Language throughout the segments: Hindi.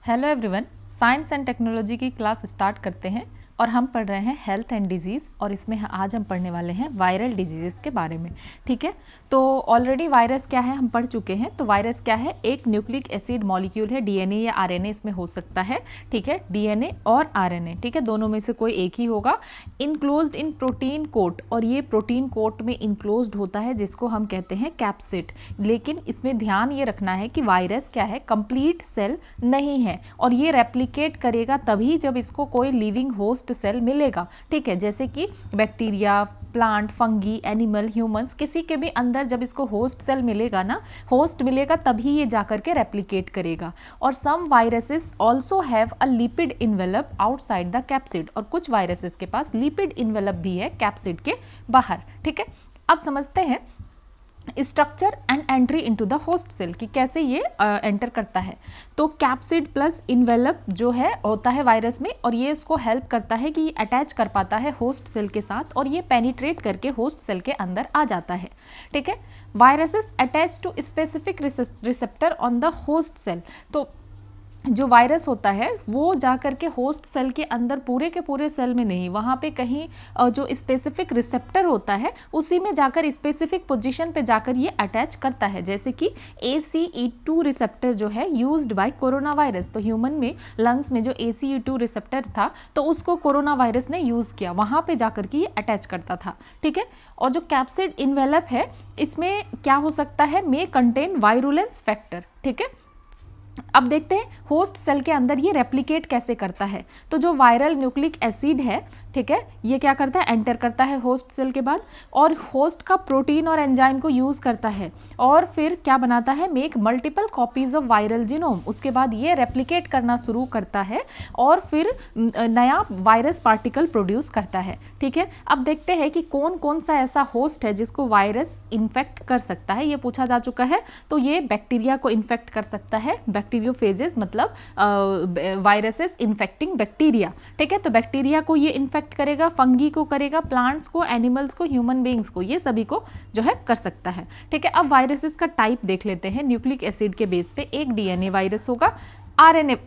Hello everyone, science and technology की क्लास स्टार्ट करते हैं और हम पढ़ रहे हैं हेल्थ एंड डिजीज़ और इसमें आज हम पढ़ने वाले हैं वायरल डिजीज़ के बारे में। ठीक है, तो ऑलरेडी वायरस क्या है हम पढ़ चुके हैं। तो वायरस क्या है, एक न्यूक्लिक एसिड मॉलिक्यूल है, डीएनए या आरएनए इसमें हो सकता है। ठीक है, डीएनए और आरएनए, ठीक है, दोनों में से कोई एक ही होगा। इनक्लोज्ड इन प्रोटीन कोट, और ये प्रोटीन कोट में इनक्लोज्ड होता है जिसको हम कहते हैं कैप्सिड। लेकिन इसमें ध्यान ये रखना है कि वायरस क्या है, कंप्लीट सेल नहीं है और ये रेप्लिकेट करेगा तभी जब इसको कोई लिविंग होस्ट सेल मिलेगा। ठीक है, जैसे कि bacteria, plant, fungi, animal, humans, किसी के भी अंदर जब इसको होस्ट सेल मिलेगा ना, होस्ट मिलेगा तभी ये जाकर के रेप्लिकेट करेगा। और some viruses also have a lipid envelope outside the capsid, और कुछ वायरसेस के पास लिपिड इन्वेलप भी है कैप्सिड के बाहर। ठीक है, अब समझते हैं structure and entry into the host cell कि कैसे ये एंटर करता है। तो कैप्सिड प्लस इन्वेलप जो है होता है वायरस में, और ये इसको हेल्प करता है कि ये अटैच कर पाता है होस्ट सेल के साथ और ये पेनिट्रेट करके होस्ट सेल के अंदर आ जाता है। ठीक है, viruses attach to specific receptor on the host cell. तो जो वायरस होता है वो जाकर के होस्ट सेल के अंदर पूरे के पूरे सेल में नहीं, वहाँ पे कहीं जो स्पेसिफिक रिसेप्टर होता है उसी में जाकर स्पेसिफिक पोजीशन पे जाकर ये अटैच करता है। जैसे कि ACE2 रिसेप्टर जो है यूज्ड बाय कोरोना वायरस, तो ह्यूमन में लंग्स में जो ACE2 रिसेप्टर था तो उसको कोरोना वायरस ने यूज़ किया, वहाँ पे जाकर के ये अटैच करता था। ठीक है, और जो कैप्सिड इन्वेलप है इसमें क्या हो सकता है, मे कंटेन वायरुलेंस फैक्टर। ठीक है, अब देखते हैं होस्ट सेल के अंदर ये रेप्लिकेट कैसे करता है। तो जो वायरल न्यूक्लिक एसिड है, ठीक है, ये क्या करता है, एंटर करता है होस्ट सेल के बाद और होस्ट का प्रोटीन और एंजाइम को यूज़ करता है और फिर क्या बनाता है, make multiple copies of viral genome. उसके बाद ये रेप्लिकेट करना शुरू करता है और फिर नया वायरस पार्टिकल प्रोड्यूस करता है। ठीक है, अब देखते हैं कि कौन कौन सा ऐसा होस्ट है जिसको वायरस इन्फेक्ट कर सकता है, ये पूछा जा चुका है। तो ये बैक्टीरिया को इन्फेक्ट कर सकता है, बैक्टीरियोफेजेस मतलब वायरसेस इन्फेक्टिंग बैक्टीरिया। ठीक है, तो बैक्टीरिया को ये इन्फेक्ट करेगा, फंगी को करेगा, प्लांट्स को, एनिमल्स को, ह्यूमन बीइंग्स को, ये सभी को जो है कर सकता है। ठीक है, अब वायरसेस का टाइप देख लेते हैं। न्यूक्लिक एसिड के बेस पे एक डीएनए वायरस होगा, आरएनए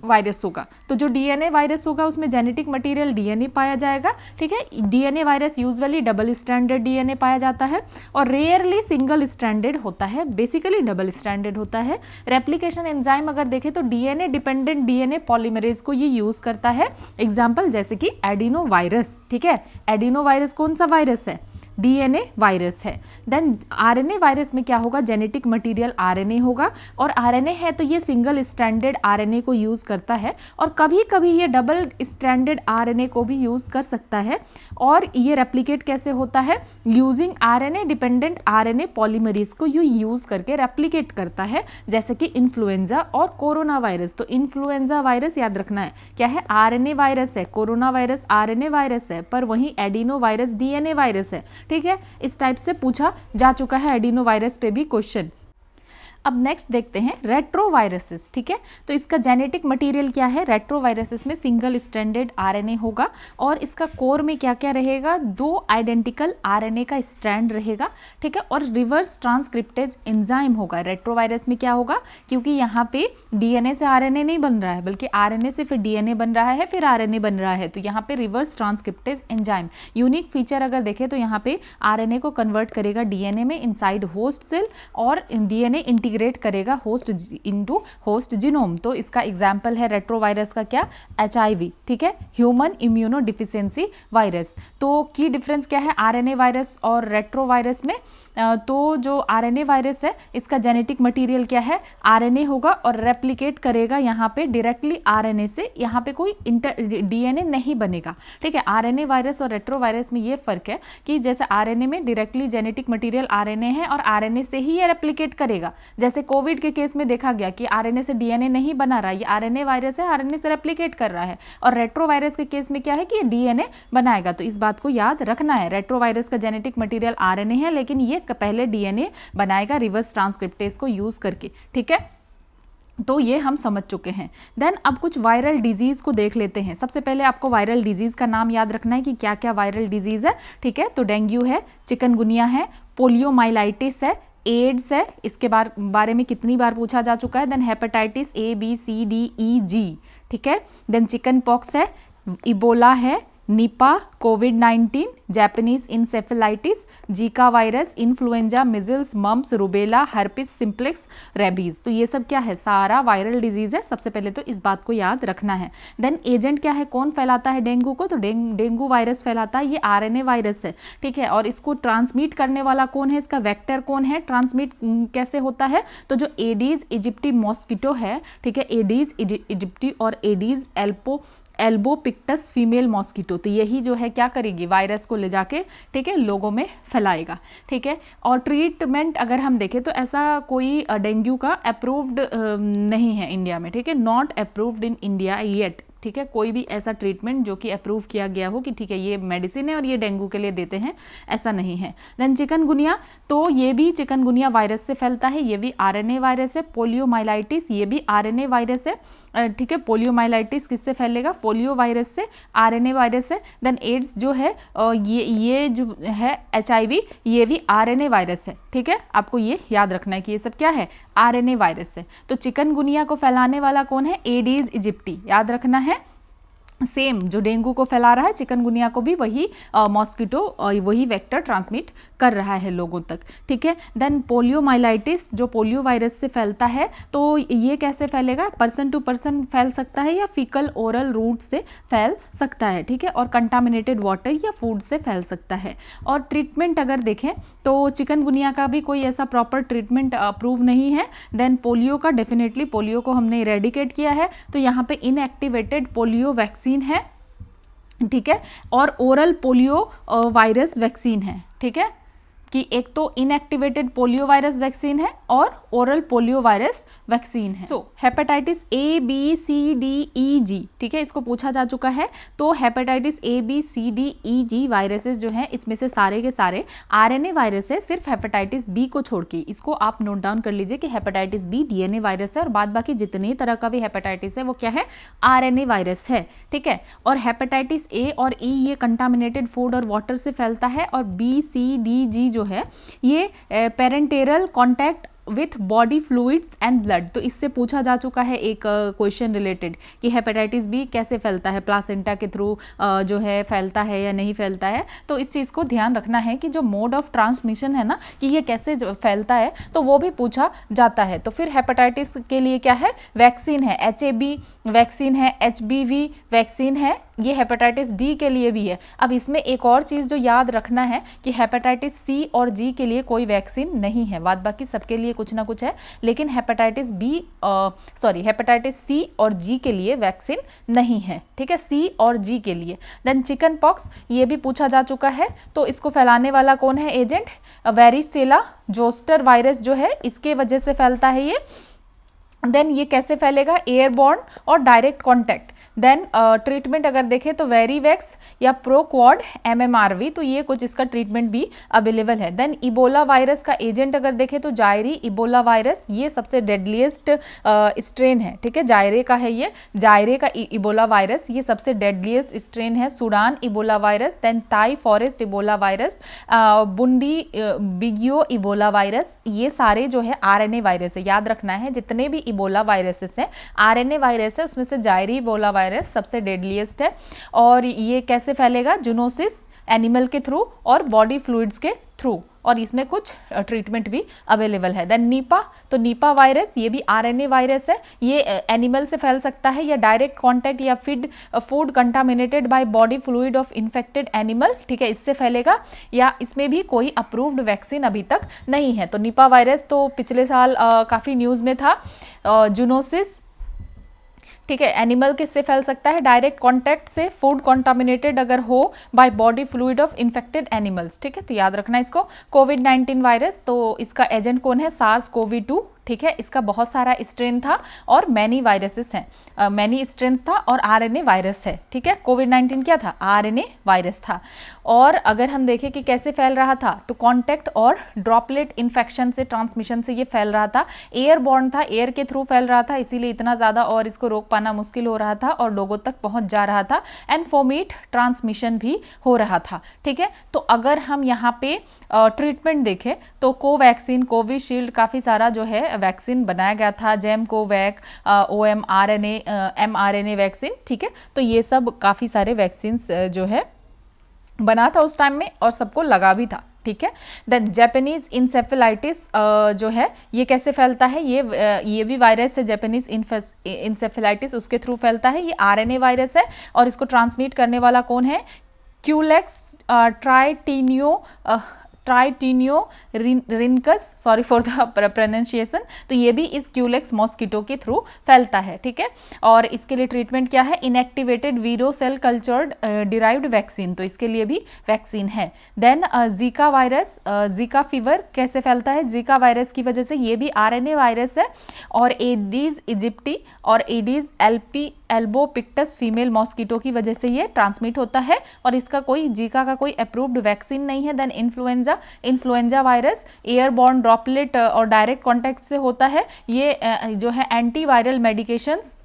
वायरस होगा। तो जो डीएनए वायरस होगा उसमें जेनेटिक मटेरियल डीएनए पाया जाएगा। ठीक है, DNA virus usually double stranded DNA पाया जाता है और रेयरली सिंगल स्ट्रैंडेड होता है, बेसिकली डबल स्ट्रैंडेड होता है। रेप्लिकेशन एंजाइम अगर देखें तो डीएनए डिपेंडेंट डीएनए पॉलीमरेज को ये यूज करता है। एग्जाम्पल जैसे कि एडिनो वायरस। ठीक है, एडिनो वायरस कौन सा वायरस है, डीएनए वायरस है। देन आरएनए वायरस में क्या होगा, जेनेटिक मटेरियल आरएनए होगा और आरएनए है तो ये सिंगल स्ट्रैंडेड आरएनए को यूज करता है और कभी कभी ये डबल स्ट्रैंडेड आरएनए को भी यूज कर सकता है। और ये रेप्लिकेट कैसे होता है, using RNA dependent RNA polymerase को ये यूज करके रेप्लिकेट करता है, जैसे कि इन्फ्लुएंजा और कोरोना वायरस। तो इन्फ्लुएंजा वायरस याद रखना है क्या है, आरएनए वायरस है, कोरोना वायरस आरएनए वायरस है, पर वहीं एडिनो वायरस डीएनए वायरस है। ठीक है, इस टाइप से पूछा जा चुका है एडिनो वायरस पे भी क्वेश्चन। अब नेक्स्ट देखते हैं रेट्रोवायरसेस। ठीक है, तो इसका जेनेटिक मटेरियल क्या है, रेट्रोवायरसेस में सिंगल स्ट्रैंडेड आरएनए होगा और इसका कोर में क्या क्या रहेगा, दो आइडेंटिकल आरएनए का स्ट्रैंड रहेगा। ठीक है, और रिवर्स ट्रांसक्रिप्टेज एंजाइम होगा। रेट्रोवायरस में क्या होगा, क्योंकि यहाँ पे डीएनए से आरएनए नहीं बन रहा है बल्कि आरएनए से फिर डीएनए बन रहा है, फिर आरएनए बन रहा है, तो यहाँ पे reverse transcriptase enzyme unique feature अगर देखें तो यहाँ पे आरएनए को कन्वर्ट करेगा डीएनए में इनसाइड होस्ट सेल और डीएनए इंटीग्रेट करेगा होस्ट इनटू होस्ट जीनोम। तो इसका एग्जांपल है रेट्रोवायरस का क्या, HIV। ठीक है, ह्यूमन इम्यूनो डिफिशियंसी वायरस। तो की डिफरेंस क्या है आरएनए वायरस और रेट्रोवायरस में, तो जो आरएनए वायरस है इसका जेनेटिक मटेरियल क्या है, आरएनए होगा और रेप्लिकेट करेगा यहाँ पे डायरेक्टली आरएनए से, यहाँ पे कोई डीएनए नहीं बनेगा। ठीक है, आरएनए वायरस और रेट्रोवायरस में ये फर्क है कि जैसे आरएनए में डायरेक्टली जेनेटिक मटेरियल आरएनए है और आरएनए से ही ये रेप्लिकेट करेगा। जैसे कोविड के केस में देखा गया कि आरएनए से डीएनए नहीं बना रहा है, ये आरएनए वायरस है, आरएनए से रेप्लिकेट कर रहा है। और रेट्रोवायरस के केस में क्या है कि ये डीएनए बनाएगा। तो इस बात को याद रखना है, रेट्रोवायरस का जेनेटिक मटेरियल आरएनए है लेकिन ये पहले डीएनए बनाएगा रिवर्स ट्रांसक्रिप्टेज को यूज करके। ठीक है, तो ये हम समझ चुके हैं। देन अब कुछ वायरल डिजीज़ को देख लेते हैं। सबसे पहले आपको वायरल डिजीज़ का नाम याद रखना है कि क्या क्या वायरल डिजीज़ है। ठीक है, तो डेंगू है, चिकनगुनिया है, पोलियोमाइलाइटिस है, एड्स है, इसके बारे में कितनी बार पूछा जा चुका है। Then hepatitis A B C D E G, ठीक है। देन चिकन पॉक्स है, इबोला है, निपा, कोविड-19, Japanese encephalitis, Zika virus, influenza, measles, mumps, rubella, herpes simplex, rabies. तो ये सब क्या है, सारा वायरल डिजीज है। सबसे पहले तो इस बात को याद रखना है। देन एजेंट क्या है, कौन फैलाता है डेंगू को, तो डेंगू वायरस फैलाता है, ये RNA वायरस है, ठीक है। और इसको ट्रांसमिट करने वाला कौन है, इसका वेक्टर कौन है, ट्रांसमिट कैसे होता है, तो जो एडीज इजिप्टी मॉस्किटो है, ठीक है, एडीज इजिप्टी और एडीज एल्बोपिक्टस फीमेल मॉस्किटो, तो यही जो है क्या करेगी, वायरस को ले जाके, ठीक है, लोगों में फैलाएगा, ठीक है। और ट्रीटमेंट अगर हम देखें तो ऐसा कोई डेंगू का अप्रूव्ड नहीं है इंडिया में, ठीक है, not approved in India yet, ठीक है। कोई भी ऐसा ट्रीटमेंट जो कि अप्रूव किया गया हो कि ठीक है ये मेडिसिन है और ये डेंगू के लिए देते हैं, ऐसा नहीं है। देन चिकनगुनिया, तो ये भी चिकनगुनिया वायरस से फैलता है, ये भी RNA वायरस है। पोलियोमाइलाइटिस, ये भी RNA वायरस है, ठीक है। पोलियोमाइलाइटिस किससे फैलेगा, पोलियो वायरस से, RNA वायरस है। देन एड्स जो है ये जो है HIV, ये भी RNA वायरस है, ठीक है। आपको ये याद रखना है कि ये सब क्या है, RNA वायरस है। तो चिकनगुनिया को फैलाने वाला कौन है, एडीज इजिप्टी, याद रखना है। सेम जो डेंगू को फैला रहा है, चिकनगुनिया को भी वही मॉस्किटो वही वेक्टर ट्रांसमिट कर रहा है लोगों तक, ठीक है। देन पोलियोमाइलाइटिस जो पोलियो वायरस से फैलता है, तो ये कैसे फैलेगा, पर्सन टू पर्सन फैल सकता है या फीकल ओरल रूट से फैल सकता है, ठीक है। और कंटामिनेटेड वाटर या फूड से फैल सकता है। और ट्रीटमेंट अगर देखें तो चिकनगुनिया का भी कोई ऐसा प्रॉपर ट्रीटमेंट अप्रूव नहीं है। देन पोलियो का डेफिनेटली, पोलियो को हमने इरेडिकेट किया है, तो यहाँ पे इनएक्टिवेटेड पोलियो वैक्सीन है, ठीक है। और ओरल पोलियो वायरस वैक्सीन है, ठीक है, कि एक तो इनएक्टिवेटेड पोलियो वायरस वैक्सीन है और ओरल पोलियो वायरस वैक्सीन है। सो हेपेटाइटिस ABCDEG, ठीक है, इसको पूछा जा चुका है। तो हेपेटाइटिस ABCDEG वायरसेस जो हैं, इसमें से सारे के सारे RNA वायरस है, सिर्फ हेपेटाइटिस B को छोड़ के। इसको आप नोट डाउन कर लीजिए कि हेपेटाइटिस B DNA वायरस है और बाद बाकी जितने तरह का भी हेपेटाइटिस है वो क्या है, RNA वायरस है, ठीक है। और हेपेटाइटिस A और E ये कंटामिनेटेड फूड और वाटर से फैलता है, और BCDG जो है ये parenteral contact with body fluids and blood. तो इससे पूछा जा चुका है एक क्वेश्चन रिलेटेड कि हेपेटाइटिस बी कैसे फैलता है, प्लासेंटा के थ्रू जो है फैलता है या नहीं फैलता है। तो इस चीज़ को ध्यान रखना है कि जो मोड ऑफ ट्रांसमिशन है ना, कि ये कैसे फैलता है, तो वो भी पूछा जाता है। तो फिर हेपेटाइटिस के लिए क्या है, वैक्सीन है, HAB वैक्सीन है, HBV वैक्सीन है, ये हेपेटाइटिस डी के लिए भी है। अब इसमें एक और चीज़ जो याद रखना है कि हेपेटाइटिस C और G के लिए कोई वैक्सीन नहीं है, बाद बाकी सबके लिए कुछ ना कुछ है, लेकिन हेपेटाइटिस C और G के लिए वैक्सीन नहीं है, ठीक है, C और G के लिए। देन चिकन पॉक्स, ये भी पूछा जा चुका है, तो इसको फैलाने वाला कौन है एजेंट, वेरिसेला जोस्टर वायरस जो है, इसके वजह से फैलता है ये। देन ये कैसे फैलेगा, एयरबॉर्न और डायरेक्ट कॉन्टैक्ट। देन ट्रीटमेंट अगर देखें तो वेरीवैक्स या प्रोक्वाड MMRV, तो ये कुछ इसका ट्रीटमेंट भी अवेलेबल है। देन इबोला वायरस का एजेंट अगर देखें तो जायरी इबोला वायरस, ये सबसे डेडलीस्ट स्ट्रेन है, ठीक है, जायरे का है ये, जायरे का इबोला वायरस ये सबसे डेडलीस्ट स्ट्रेन है। Sudan Ebola virus, then Tai forest Ebola virus, Bundibugyo Ebola virus, ये सारे जो है RNA वायरस है। याद रखना है जितने भी इबोला वायरसेस हैं RNA वायरस है, उसमें से जायरी इबोला वायरस सबसे डेडलीस्ट है। और ये कैसे फैलेगा, जूनोसिस एनिमल के थ्रू और बॉडी फ्लूइड्स के थ्रू, और इसमें कुछ ट्रीटमेंट भी अवेलेबल है। देन नीपा, तो नीपा वायरस ये भी RNA वायरस है, ये एनिमल से फैल सकता है या डायरेक्ट कांटेक्ट या food contaminated by body fluid of infected animal, ठीक है, इससे फैलेगा, या इसमें भी कोई अप्रूव्ड वैक्सीन अभी तक नहीं है। तो नीपा वायरस तो पिछले साल काफ़ी न्यूज़ में था। जूनोसिस, ठीक है, एनिमल किससे फैल सकता है, डायरेक्ट कांटेक्ट से, फूड कॉन्टामिनेटेड अगर हो by body fluid of infected animals, ठीक है, तो याद रखना इसको। कोविड-19 वायरस, तो इसका एजेंट कौन है, SARS-CoV-2, ठीक है, इसका बहुत सारा स्ट्रेन था और मैनी वायरसेस हैं, मैनी स्ट्रेन था और आरएनए वायरस है। ठीक है, कोविड-19 क्या था? आरएनए वायरस था। और अगर हम देखें कि कैसे फैल रहा था, तो कांटेक्ट और ड्रॉपलेट इन्फेक्शन से, ट्रांसमिशन से ये फैल रहा था। एयरबॉर्न था, एयर के थ्रू फैल रहा था, इसीलिए इतना ज़्यादा और इसको रोक पाना मुश्किल हो रहा था और लोगों तक पहुंच जा रहा था। एंड फोमेट ट्रांसमिशन भी हो रहा था। ठीक है, तो अगर हम यहाँ पे ट्रीटमेंट देखें तो कोवैक्सीन, कोविशील्ड, काफ़ी सारा जो है वैक्सीन बनाया गया था, जेम कोवैक, OMRNA, mRNA वैक्सीन। ठीक है, तो ये सब काफ़ी सारे वैक्सीन जो है बना था उस टाइम में और सबको लगा भी था। ठीक है, देन जापानीज इंसेफेलाइटिस जो है ये कैसे फैलता है? ये भी वायरस है, जापानीज इंसेफेलाइटिस, उसके थ्रू फैलता है। ये आरएनए वायरस है और इसको ट्रांसमिट करने वाला कौन है? Culex tritaeniorhynchus, sorry for the pronunciation. तो ये भी इस क्यूलेक्स मॉस्किटो के थ्रू फैलता है। ठीक है, और इसके लिए ट्रीटमेंट क्या है? इनएक्टिवेटेड वीरो सेल कल्चर्ड डिराइव्ड वैक्सीन, तो इसके लिए भी वैक्सीन है। Then Zika virus, Zika fever कैसे फैलता है? जीका वायरस की वजह से, ये भी आरएनए वायरस है और एडीज इजिप्टी और Aedes elbow pictus female mosquito की वजह से ये ट्रांसमिट होता है और इसका कोई, जीका का कोई अप्रूव्ड वैक्सीन नहीं है। Then influenza virus airborne droplet और डायरेक्ट कॉन्टैक्ट से होता है। ये जो है एंटीवायरल मेडिकेशंस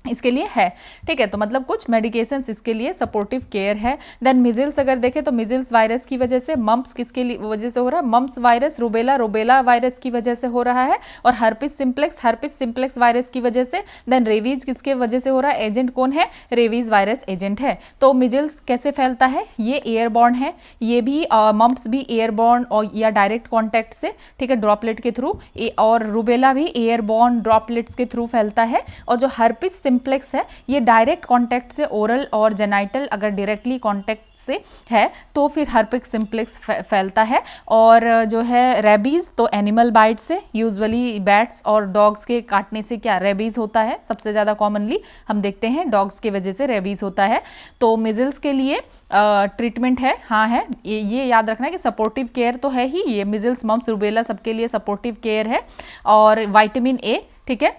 इसके लिए है। ठीक है, तो मतलब कुछ मेडिकेशंस इसके लिए सपोर्टिव केयर है। देन मिजिल्स अगर देखें तो मिजिल्स वायरस की वजह से, मम्प्स किसके लिए वजह से हो रहा है? मम्प्स वायरस, रुबेला वायरस की वजह से हो रहा है और हर्पिस सिंप्लेक्स वायरस की वजह से। देन रेवीज किसके वजह से हो रहा है? एजेंट कौन है? रेवीज वायरस एजेंट है। तो मिजिल्स कैसे फैलता है? ये एयरबॉर्न है, ये भी मम्प्स भी एयरबॉर्न और या डायरेक्ट कॉन्टैक्ट से, ठीक है, ड्रॉपलेट के थ्रू, और रुबेला भी एयरबॉर्न ड्रॉपलेट्स के थ्रू फैलता है। और जो हर्पिस सिंप्लेक्स है ये डायरेक्ट कांटेक्ट से, ओरल और जेनाइटल अगर डायरेक्टली कांटेक्ट से है तो फिर हर्पिस सिंप्लेक्स फैलता है। और जो है रेबीज, तो एनिमल बाइट से, यूजुअली बैट्स और डॉग्स के काटने से क्या रेबीज होता है? सबसे ज़्यादा कॉमनली हम देखते हैं डॉग्स की वजह से रेबीज होता है। तो मिजल्स के लिए ट्रीटमेंट है, हाँ है, ये याद रखना है कि सपोर्टिव केयर तो है ही, ये मिजल्स, मम्प्स, रुबेला सबके लिए सपोर्टिव केयर है और विटामिन ए। ठीक है,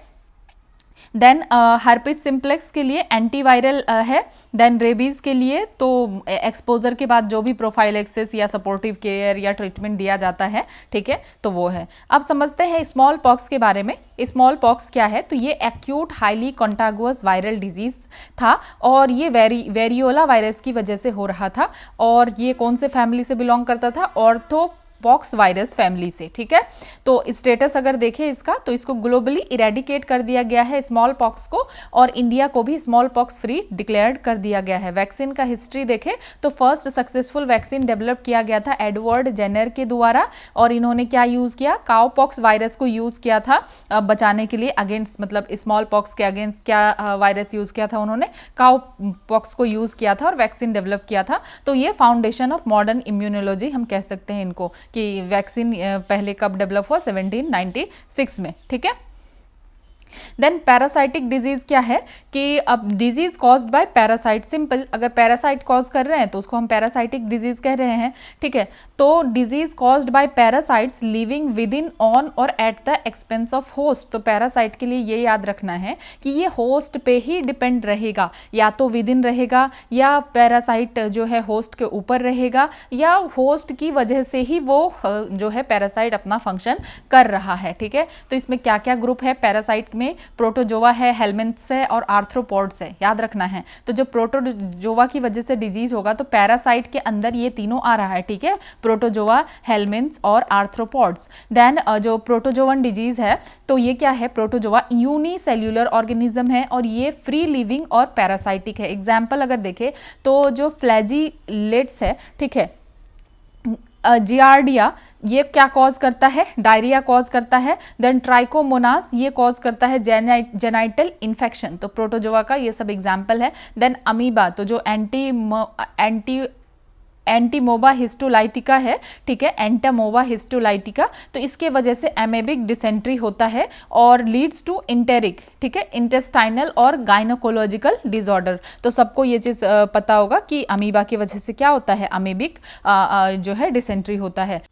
देन हर्पिस सिंप्लेक्स के लिए एंटीवायरल है। देन रेबीज के लिए तो एक्सपोजर के बाद जो भी प्रोफाइलेक्सिस या सपोर्टिव केयर या ट्रीटमेंट दिया जाता है, ठीक है, तो वो है। अब समझते हैं स्मॉल पॉक्स के बारे में। स्मॉल पॉक्स क्या है? तो ये एक्यूट हाईली कॉन्टागुअस वायरल डिजीज था और ये वेरियोला वायरस की वजह से हो रहा था। और ये कौन से फैमिली से बिलोंग करता था? ऑर्थो पॉक्स वायरस फैमिली से। ठीक है, तो स्टेटस अगर देखें इसका, तो इसको ग्लोबली इरेडिकेट कर दिया गया है स्मॉल पॉक्स को, और इंडिया को भी स्मॉल पॉक्स फ्री डिक्लेयर्ड कर दिया गया है। वैक्सीन का हिस्ट्री देखें तो फर्स्ट सक्सेसफुल वैक्सीन डेवलप किया गया था एडवर्ड जेनर के द्वारा, और इन्होंने क्या यूज़ किया? काउ पॉक्स वायरस को यूज़ किया था बचाने के लिए, अगेंस्ट, मतलब स्मॉल पॉक्स के अगेंस्ट क्या वायरस यूज़ किया था उन्होंने? काउ पॉक्स को यूज़ किया था और वैक्सीन डेवलप किया था। तो ये फाउंडेशन ऑफ मॉडर्न इम्यूनोलॉजी हम कह सकते हैं इनको, कि वैक्सीन पहले कब डेवलप हुआ? 1796 में। ठीक है, देन पैरासाइटिक डिजीज क्या है? कि अब disease caused bye parasite, simple, अगर पैरासाइट कॉज कर रहे हैं तो उसको हम पैरासाइटिक डिजीज कह रहे हैं। ठीक है, तो disease caused by parasites living within, on और at the expense of host. तो पैरासाइट के लिए ये याद रखना है कि ये होस्ट पे ही डिपेंड रहेगा, या तो विद इन रहेगा, या पैरासाइट जो है होस्ट के ऊपर रहेगा, या होस्ट की वजह से ही वो जो है पैरासाइट अपना फंक्शन कर रहा है। ठीक है, तो इसमें क्या क्या ग्रुप है पैरासाइट में? प्रोटोजोआ है, हेलमिंथ्स है और आर्थ्रोपोड्स है, याद रखना है। तो जो प्रोटोजोआ की वजह से डिजीज होगा तो पैरासाइट के अंदर ये तीनों आ रहा है। ठीक है, प्रोटोजोआ, हेलमिंथ्स और आर्थ्रोपोड्स। देन जो प्रोटोजोवन डिजीज है तो ये क्या है? प्रोटोजोआ यूनिसेल्युलर ऑर्गेनिज्म है और ये फ्री लिविंग और पैरासाइटिक है। एग्जाम्पल अगर देखें तो जो फ्लैजिलेट्स है, ठीक है, जियार्डिया, ये क्या कॉज करता है? डायरिया कॉज करता है। देन ट्राइकोमोनास, ये कॉज करता है जेनाइटल इन्फेक्शन। तो प्रोटोजोआ का ये सब एग्जाम्पल है। देन अमीबा, तो जो एंटीमोबा हिस्टोलाइटिका है, ठीक है, एंटामोबा हिस्टोलाइटिका, तो इसके वजह से एमेबिक डिसेंट्री होता है और लीड्स टू इंटेरिक, ठीक है, इंटेस्टाइनल और गाइनोकोलॉजिकल डिसऑर्डर। तो सबको ये चीज़ पता होगा कि अमीबा की वजह से क्या होता है? अमेबिक जो है डिसेंट्री होता है।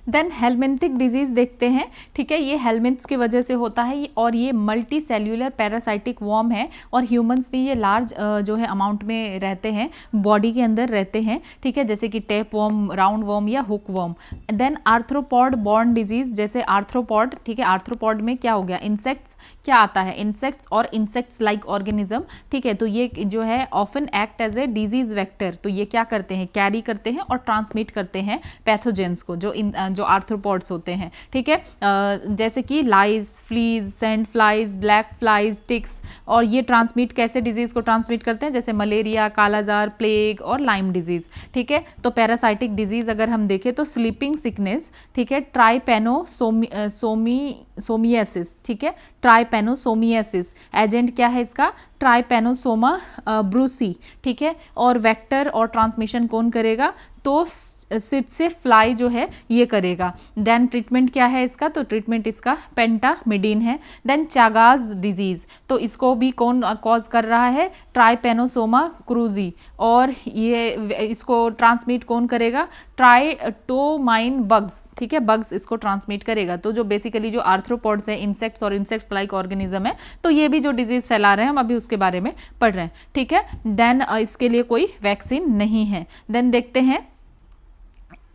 देन हेलमिंथिक डिजीज देखते हैं, ठीक है। ये हेलमिंथ्स की वजह से होता है और ये मल्टी सेल्यूलर पैरासाइटिक वॉर्म है और ह्यूमंस भी ये लार्ज जो है अमाउंट में रहते हैं, बॉडी के अंदर रहते हैं, ठीक है, जैसे कि टेप वॉर्म, राउंड वॉर्म या hook worm. Then arthropod borne disease, जैसे आर्थ्रोपॉड, ठीक है, आर्थ्रोपॉड में क्या हो गया, इंसेक्ट्स क्या आता है, इंसेक्ट्स और इंसेक्ट्स लाइक ऑर्गेनिज्म, ठीक है। तो ये जो है often act as a disease vector, तो ये क्या करते हैं, कैरी करते हैं और ट्रांसमिट करते हैं पैथोजेंस को, जो आर्थ्रोपॉड्स होते हैं, ठीक है। जैसे कि lice, fleas, sand flies, black flies, ticks, और ये ट्रांसमिट कैसे डिजीज को ट्रांसमिट करते हैं, जैसे मलेरिया, कालाजार, प्लेग और लाइम डिजीज, ठीक है। तो पैरासाइटिक डिजीज अगर हम देखें तो स्लीपिंग सिकनेस, ठीक है, ट्राइपेनोसोमियासिस, ठीक है, ट्राइपेनोसोमियासिस एजेंट क्या है इसका, ट्राइपेनोसोमा ब्रूसी, ठीक है। और वेक्टर और ट्रांसमिशन कौन करेगा, तो सिप से फ्लाई जो है ये करेगा। देन ट्रीटमेंट क्या है इसका, तो ट्रीटमेंट इसका पेंटामिडिन है। देन चागाज डिजीज, तो इसको भी कौन कॉज कर रहा है, ट्राइपेनोसोमा क्रूजी, और ये इसको ट्रांसमिट कौन करेगा, ट्राइटोमाइन बग्स, ठीक है, बग्स इसको ट्रांसमिट करेगा। तो जो बेसिकली जो आर्थ्रोपॉड्स है, इंसेक्ट्स और इंसेक्ट्स लाइक ऑर्गेनिज्म है, तो ये भी जो डिजीज फैला रहे हैं हम अभी उसके बारे में पढ़ रहे हैं, ठीक है। देन इसके लिए कोई वैक्सीन नहीं है। देन देखते हैं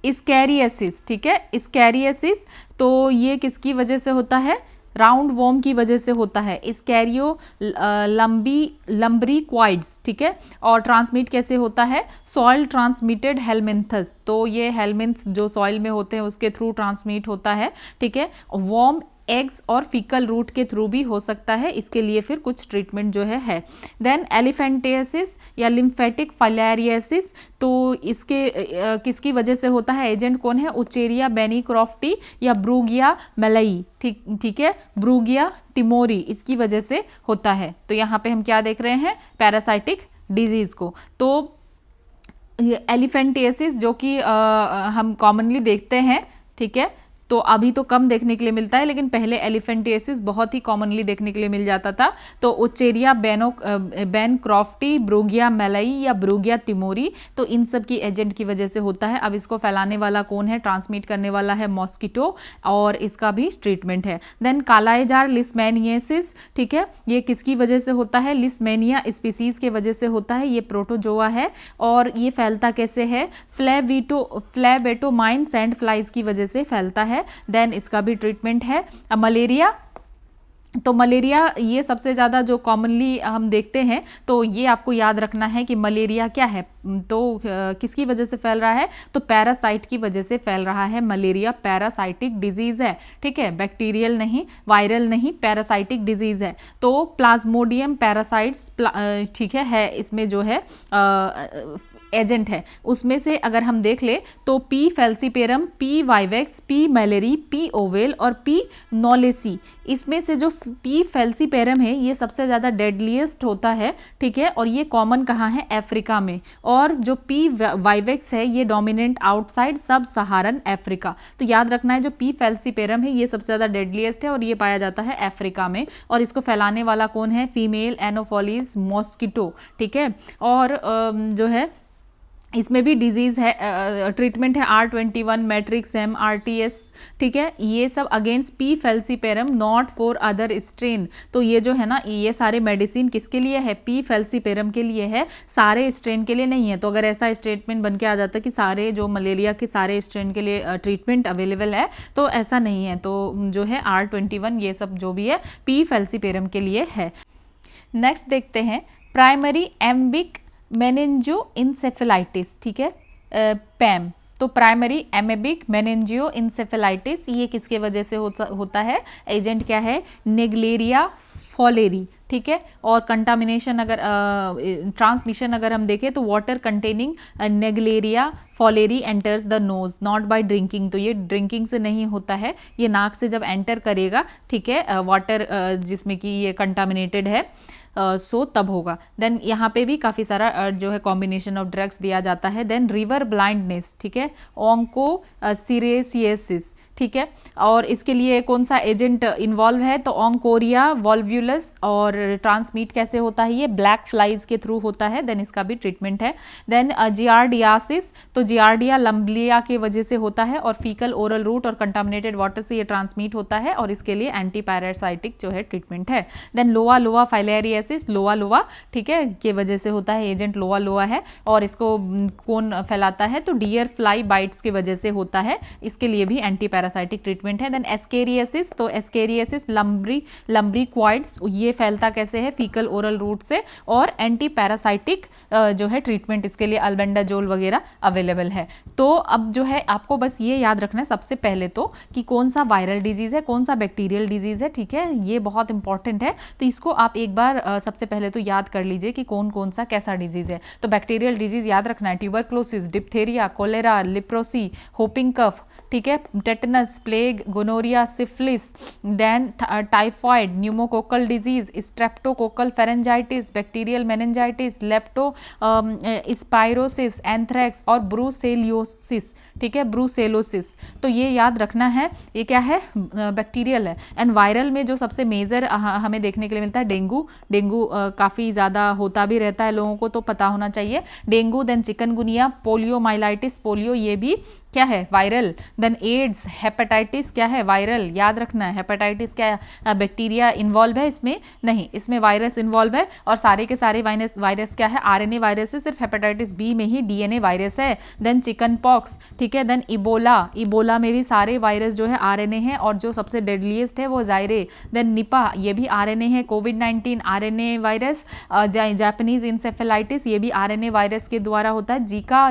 स्कैरियसिस, ठीक है, स्कैरियसिस, तो ये किसकी वजह से होता है, राउंड वॉर्म की वजह से होता है, स्कैरियो लम्ब्रिक्वाइड्स, ठीक है। और ट्रांसमिट कैसे होता है, सॉइल ट्रांसमिटेड हेलमिंथस, तो ये हेलमिंथ्स जो सॉइल में होते हैं उसके थ्रू ट्रांसमिट होता है, ठीक है। वॉर्म एग्स और फीकल रूट के थ्रू भी हो सकता है, इसके लिए फिर कुछ ट्रीटमेंट जो है। देन एलिफेंटियासिस या लिम्फेटिक फाइलेरियासिस, तो इसके किसकी वजह से होता है, एजेंट कौन है, उचेरिया बेनीक्रॉफ्टी या ब्रूगिया मेलई, ठीक है, ब्रूगिया टिमोरी, इसकी वजह से होता है। तो यहाँ पे हम क्या देख रहे हैं, पैरासाइटिक डिजीज को। तो एलिफेंटियासिस जो कि हम कॉमनली देखते हैं, ठीक है, तो अभी तो कम देखने के लिए मिलता है, लेकिन पहले एलिफेंटियासिस बहुत ही कॉमनली देखने के लिए मिल जाता था। तो उचेरिया बेनक्रॉफ्टी, ब्रूगिया मेलई या ब्रूगिया तिमोरी, तो इन सब की एजेंट की वजह से होता है। अब इसको फैलाने वाला कौन है, ट्रांसमिट करने वाला है मॉस्किटो, और इसका भी ट्रीटमेंट है। देन कालाजार लिस्मेनियासिस, ठीक है, ये किसकी वजह से होता है, लिस्मेनिया स्पीसीज के वजह से होता है, ये प्रोटोजोआ है, और ये फैलता कैसे है, फ्लैबेटोमाइन सैंड फ्लाइज की वजह से फैलता है। देन इसका भी ट्रीटमेंट है। मलेरिया, तो मलेरिया ये सबसे ज़्यादा जो कॉमनली हम देखते हैं, तो ये आपको याद रखना है कि मलेरिया क्या है, तो किसकी वजह से फैल रहा है, तो पैरासाइट की वजह से फैल रहा है। मलेरिया पैरासाइटिक डिजीज़ है, ठीक है, बैक्टीरियल नहीं, वायरल नहीं, पैरासाइटिक डिजीज़ है। तो प्लाज्मोडियम पैरासाइट्स, ठीक है, इसमें जो है एजेंट है, उसमें से अगर हम देख ले तो P falciparum, P vivax, P malariae, P ovale और पी नॉलेसी, इसमें से जो पी फैल्सीपेरम है ये सबसे ज़्यादा डेडलीस्ट होता है, ठीक है, और ये कॉमन कहाँ है, अफ्रीका में। और जो पी वाइवेक्स है ये डोमिनेंट आउटसाइड सब सहारन अफ्रीका। तो याद रखना है जो पी फैल्सीपेरम है ये सबसे ज़्यादा डेडलीस्ट है और ये पाया जाता है अफ्रीका में, और इसको फैलाने वाला कौन है, फीमेल एनोफोलीज मॉस्किटो, ठीक है। और जो है इसमें भी डिजीज़ है, ट्रीटमेंट है R21, मैट्रिक्स एम, RTS, ठीक है, ये सब against P falciparum, not for other strain. तो ये जो है ना, ये सारे मेडिसिन किसके लिए है, पी फैल्सीपेरम के लिए है, सारे स्ट्रेन के लिए नहीं है। तो अगर ऐसा स्टेटमेंट बन के आ जाता है कि सारे जो मलेरिया के सारे स्ट्रेन के लिए ट्रीटमेंट अवेलेबल है, तो ऐसा नहीं है। तो जो है R21 ये सब जो भी है पी फैल्सीपेरम के लिए है। नेक्स्ट देखते हैं प्राइमरी एम्बिक मेनिंजियो इंसेफेलाइटिस, ठीक है, पैम। तो प्राइमरी एमेबिक मेनिंजियो इंसेफेलाइटिस ये किसके वजह से होता है, एजेंट क्या है, नेग्लेरिया फॉलेरी, ठीक है। और कंटामिनेशन अगर ट्रांसमिशन अगर हम देखें तो water containing Naegleria fowleri enters the nose not by drinking. तो ये ड्रिंकिंग से नहीं होता है, ये नाक से जब एंटर करेगा, ठीक है, वाटर जिसमें कि ये कंटामिनेटेड है, सो तब होगा। देन यहाँ पे भी काफ़ी सारा जो है कॉम्बिनेशन ऑफ ड्रग्स दिया जाता है। देन रिवर ब्लाइंडनेस, ठीक है, ऑन्को सीरेसियसिस, ठीक है। और इसके लिए कौन सा एजेंट इन्वॉल्व है, तो ऑन्कोरिया वॉल्व्यूलस, और ट्रांसमिट कैसे होता है, ये ब्लैक फ्लाइज के थ्रू होता है, देन इसका भी ट्रीटमेंट है। देन जियार्डियासिस, तो जियार्डिया लम्बलिया की वजह से होता है, और फीकल ओरल रूट और कंटामिनेटेड वाटर से ये ट्रांसमिट होता है, और इसके लिए एंटी पैरासाइटिक जो है ट्रीटमेंट है। देन लोआ लोआ फाइलेरियासिस, लोआ लोआ, ठीक है, के वजह से होता है, एजेंट लोआ लोआ है, और इसको कौन फैलाता है, तो डियर फ्लाई बाइट्स की वजह से होता है, इसके लिए भी एंटी पैरासाइटिक ट्रीटमेंट है। देन एस्केरियासिस, तो एस्केरियासिस लम्ब्रिक्वाइड्स, ये फैलता कैसे है, फीकल ओरल रूट से, और एंटी पैरासाइटिक जो है ट्रीटमेंट इसके लिए अल्बेंडाजोल वगैरह अवेलेबल है। तो अब जो है आपको बस ये याद रखना है सबसे पहले तो कि कौन सा वायरल डिजीज है, कौन सा बैक्टीरियल डिजीज है, ठीक है, ये बहुत इंपॉर्टेंट है। तो इसको आप एक बार सबसे पहले तो याद कर लीजिए कि कौन कौन सा कैसा डिजीज है। तो बैक्टीरियल डिजीज याद रखना है, tuberculosis, diphtheria, cholera, leprosy, whooping cough, ठीक है, tetanus, plague, gonorrhoea, syphilis, then typhoid, pneumococcal disease, streptococcal pharyngitis, bacterial meningitis, leptospirosis, anthrax और ब्रूसेलियोसिस, ठीक है, ब्रूसेलोसिस। तो ये याद रखना है, ये क्या है, बैक्टीरियल है। एंड वायरल में जो सबसे मेजर हमें देखने के लिए मिलता है डेंगू, डेंगू काफ़ी ज़्यादा होता भी रहता है, लोगों को तो पता होना चाहिए। Dengue, then chikungunya, poliomyelitis, polio ये भी क्या है, वायरल। देन एड्स, हेपेटाइटिस क्या है, वायरल, याद रखना है। हेपेटाइटिस क्या है, बैक्टीरिया इन्वॉल्व है इसमें, नहीं, इसमें वायरस इन्वॉल्व है, और सारे के सारे वायरस क्या है, आरएनए वायरस है, सिर्फ हेपेटाइटिस बी में ही डीएनए वायरस है। देन चिकन पॉक्स, ठीक है, देन इबोला, इबोला में भी सारे वायरस जो है आरएनए है, और जो सबसे डेडलीस्ट है वो जायरे। देन निपा, ये भी आरएनए है। कोविड-19 आरएनए वायरस। जापानीज इंसेफेलाइटिस, ये भी आरएनए वायरस के द्वारा होता है।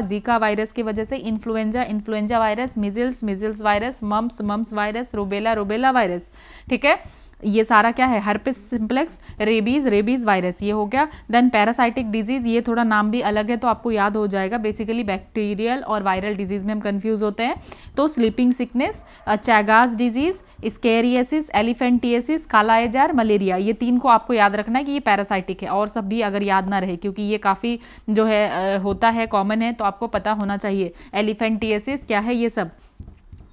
जीका वायरस की वजह से influenza virus, measles virus, mumps virus, rubella virus, ठीक है, ये सारा क्या है, हर्पिस सिंप्लेक्स, रेबीज वायरस, ये हो गया। देन पैरासाइटिक डिजीज, ये थोड़ा नाम भी अलग है तो आपको याद हो जाएगा, बेसिकली बैक्टीरियल और वायरल डिजीज में हम कंफ्यूज होते हैं। तो स्लीपिंग सिकनेस, चैगास डिजीज, स्केरियसिस, एलिफेंटियसिस, कालाजार, मलेरिया, ये 3 को आपको याद रखना है कि ये पैरासाइटिक है, और सब भी अगर याद ना रहे क्योंकि ये काफ़ी जो है होता है, कॉमन है, तो आपको पता होना चाहिए। एलिफेंटियसिस क्या है, ये सब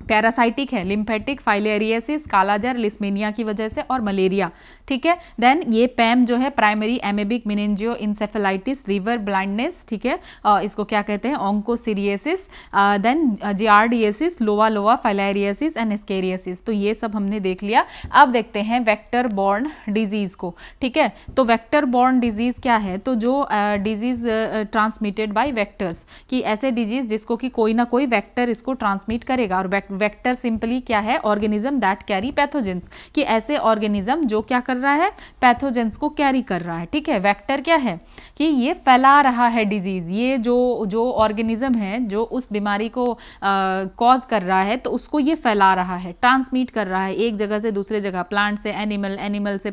पैरासाइटिक है। लिम्फेटिक, फाइलेरियासिस, कालाजार, लिस्मेनिया की वजह से, और मलेरिया, ठीक है। देन ये पैम जो है, primary amoebic meningoencephalitis, river blindness, ठीक है, इसको क्या कहते हैं, onchocerciasis. Then giardiasis, loa filariasis and ascariasis. तो ये सब हमने देख लिया। अब देखते हैं वेक्टर बॉर्न डिजीज को, ठीक है। तो वेक्टर बॉर्न डिजीज क्या है, तो जो डिजीज ट्रांसमिटेड बाय वेक्टर्स, कि ऐसे डिजीज जिसको कि कोई ना कोई वेक्टर इसको ट्रांसमिट करेगा। और वेक्टर सिंपली क्या है, ऑर्गेनिज्म दैट कैरी पैथोजेंस, कि ऐसे ऑर्गेनिज्म जो क्या कर रहा है, पैथोजेंस को कैरी कर रहा है, ठीक है। वेक्टर क्या है, कि ये फैला रहा है डिजीज, ये जो ऑर्गेनिज्म है जो उस बीमारी को कॉज कर रहा है, तो उसको ये फैला रहा है, ट्रांसमिट कर रहा है एक जगह से दूसरे जगह, प्लांट से एनिमल, एनिमल से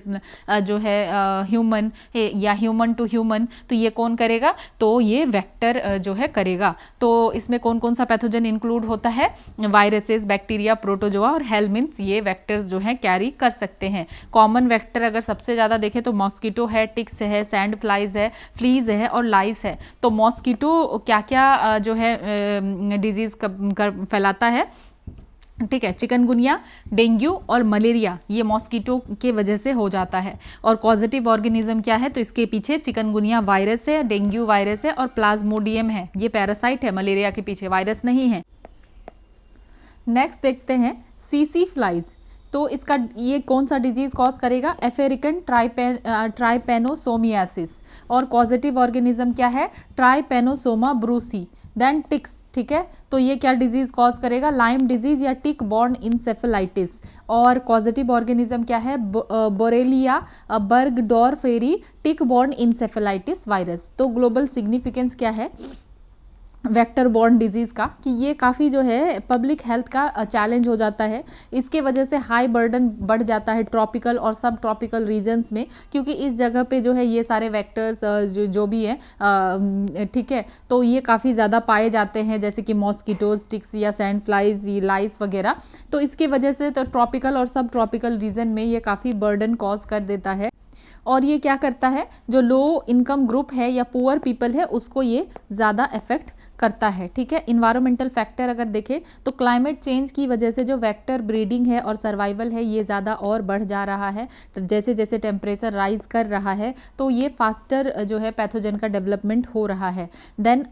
जो है ह्यूमन, या ह्यूमन टू ह्यूमन। तो ये कौन करेगा, तो ये वेक्टर जो है करेगा। तो इसमें कौन कौन सा पैथोजन इंक्लूड होता है, वायरसेस, बैक्टीरिया, प्रोटोजोआ और हेलमिंथ्स, ये वेक्टर्स जो हैं कैरी कर सकते हैं। कॉमन वेक्टर अगर सबसे ज़्यादा देखें तो मॉस्किटो है, टिक्स है, सैंड फ्लाइज है, फ्लीज है और लाइस है। तो मॉस्किटो क्या क्या जो है डिजीज फैलाता है, ठीक है, चिकनगुनिया, डेंगू और मलेरिया, ये मॉस्किटो के वजह से हो जाता है। और पॉजिटिव ऑर्गेनिज्म क्या है, तो इसके पीछे चिकनगुनिया वायरस है, डेंगू वायरस है और प्लाज्मोडियम है, ये पैरासाइट है, मलेरिया के पीछे वायरस नहीं है। नेक्स्ट देखते हैं सीसी फ्लाइज। तो इसका ये कौन सा डिजीज कॉज करेगा, एफेरिकन ट्राइपेनोसोमियासिस, और पॉजिटिव ऑर्गेनिज्म क्या है, ट्राइपेनोसोमा ब्रूसी। देन टिक्स, ठीक है, तो ये क्या डिजीज कॉज करेगा, लाइम डिजीज या टिक बॉर्न इंसेफेलाइटिस। और पॉजिटिव ऑर्गेनिज्म क्या है, बोरेलिया बर्गडॉर्फेरी टिक बॉर्न इंसेफेलाइटिस वायरस। तो ग्लोबल सिग्निफिकेंस क्या है वेक्टर बॉर्न डिजीज़ का, कि ये काफ़ी जो है पब्लिक हेल्थ का चैलेंज हो जाता है। इसके वजह से हाई बर्डन बढ़ जाता है ट्रॉपिकल और सब ट्रॉपिकल रीजन्स में, क्योंकि इस जगह पे जो है ये सारे वेक्टर्स जो भी हैं, ठीक है, तो ये काफ़ी ज़्यादा पाए जाते हैं, जैसे कि मॉस्किटोज, टिक्स या सैंड फ्लाइज, लाइस वगैरह। तो इसके वजह से तो ट्रॉपिकल और सब ट्रॉपिकल रीजन में ये काफ़ी बर्डन कॉज कर देता है। और ये क्या करता है, जो लो इनकम ग्रुप है या पुअर पीपल है उसको ये ज़्यादा इफेक्ट करता है, ठीक है। इन्वायरमेंटल फैक्टर अगर देखें तो क्लाइमेट चेंज की वजह से जो वेक्टर ब्रीडिंग है और सर्वाइवल है ये ज़्यादा और बढ़ जा रहा है। जैसे जैसे टेम्परेचर राइज कर रहा है तो ये फास्टर जो है पैथोजन का डेवलपमेंट हो रहा है। देन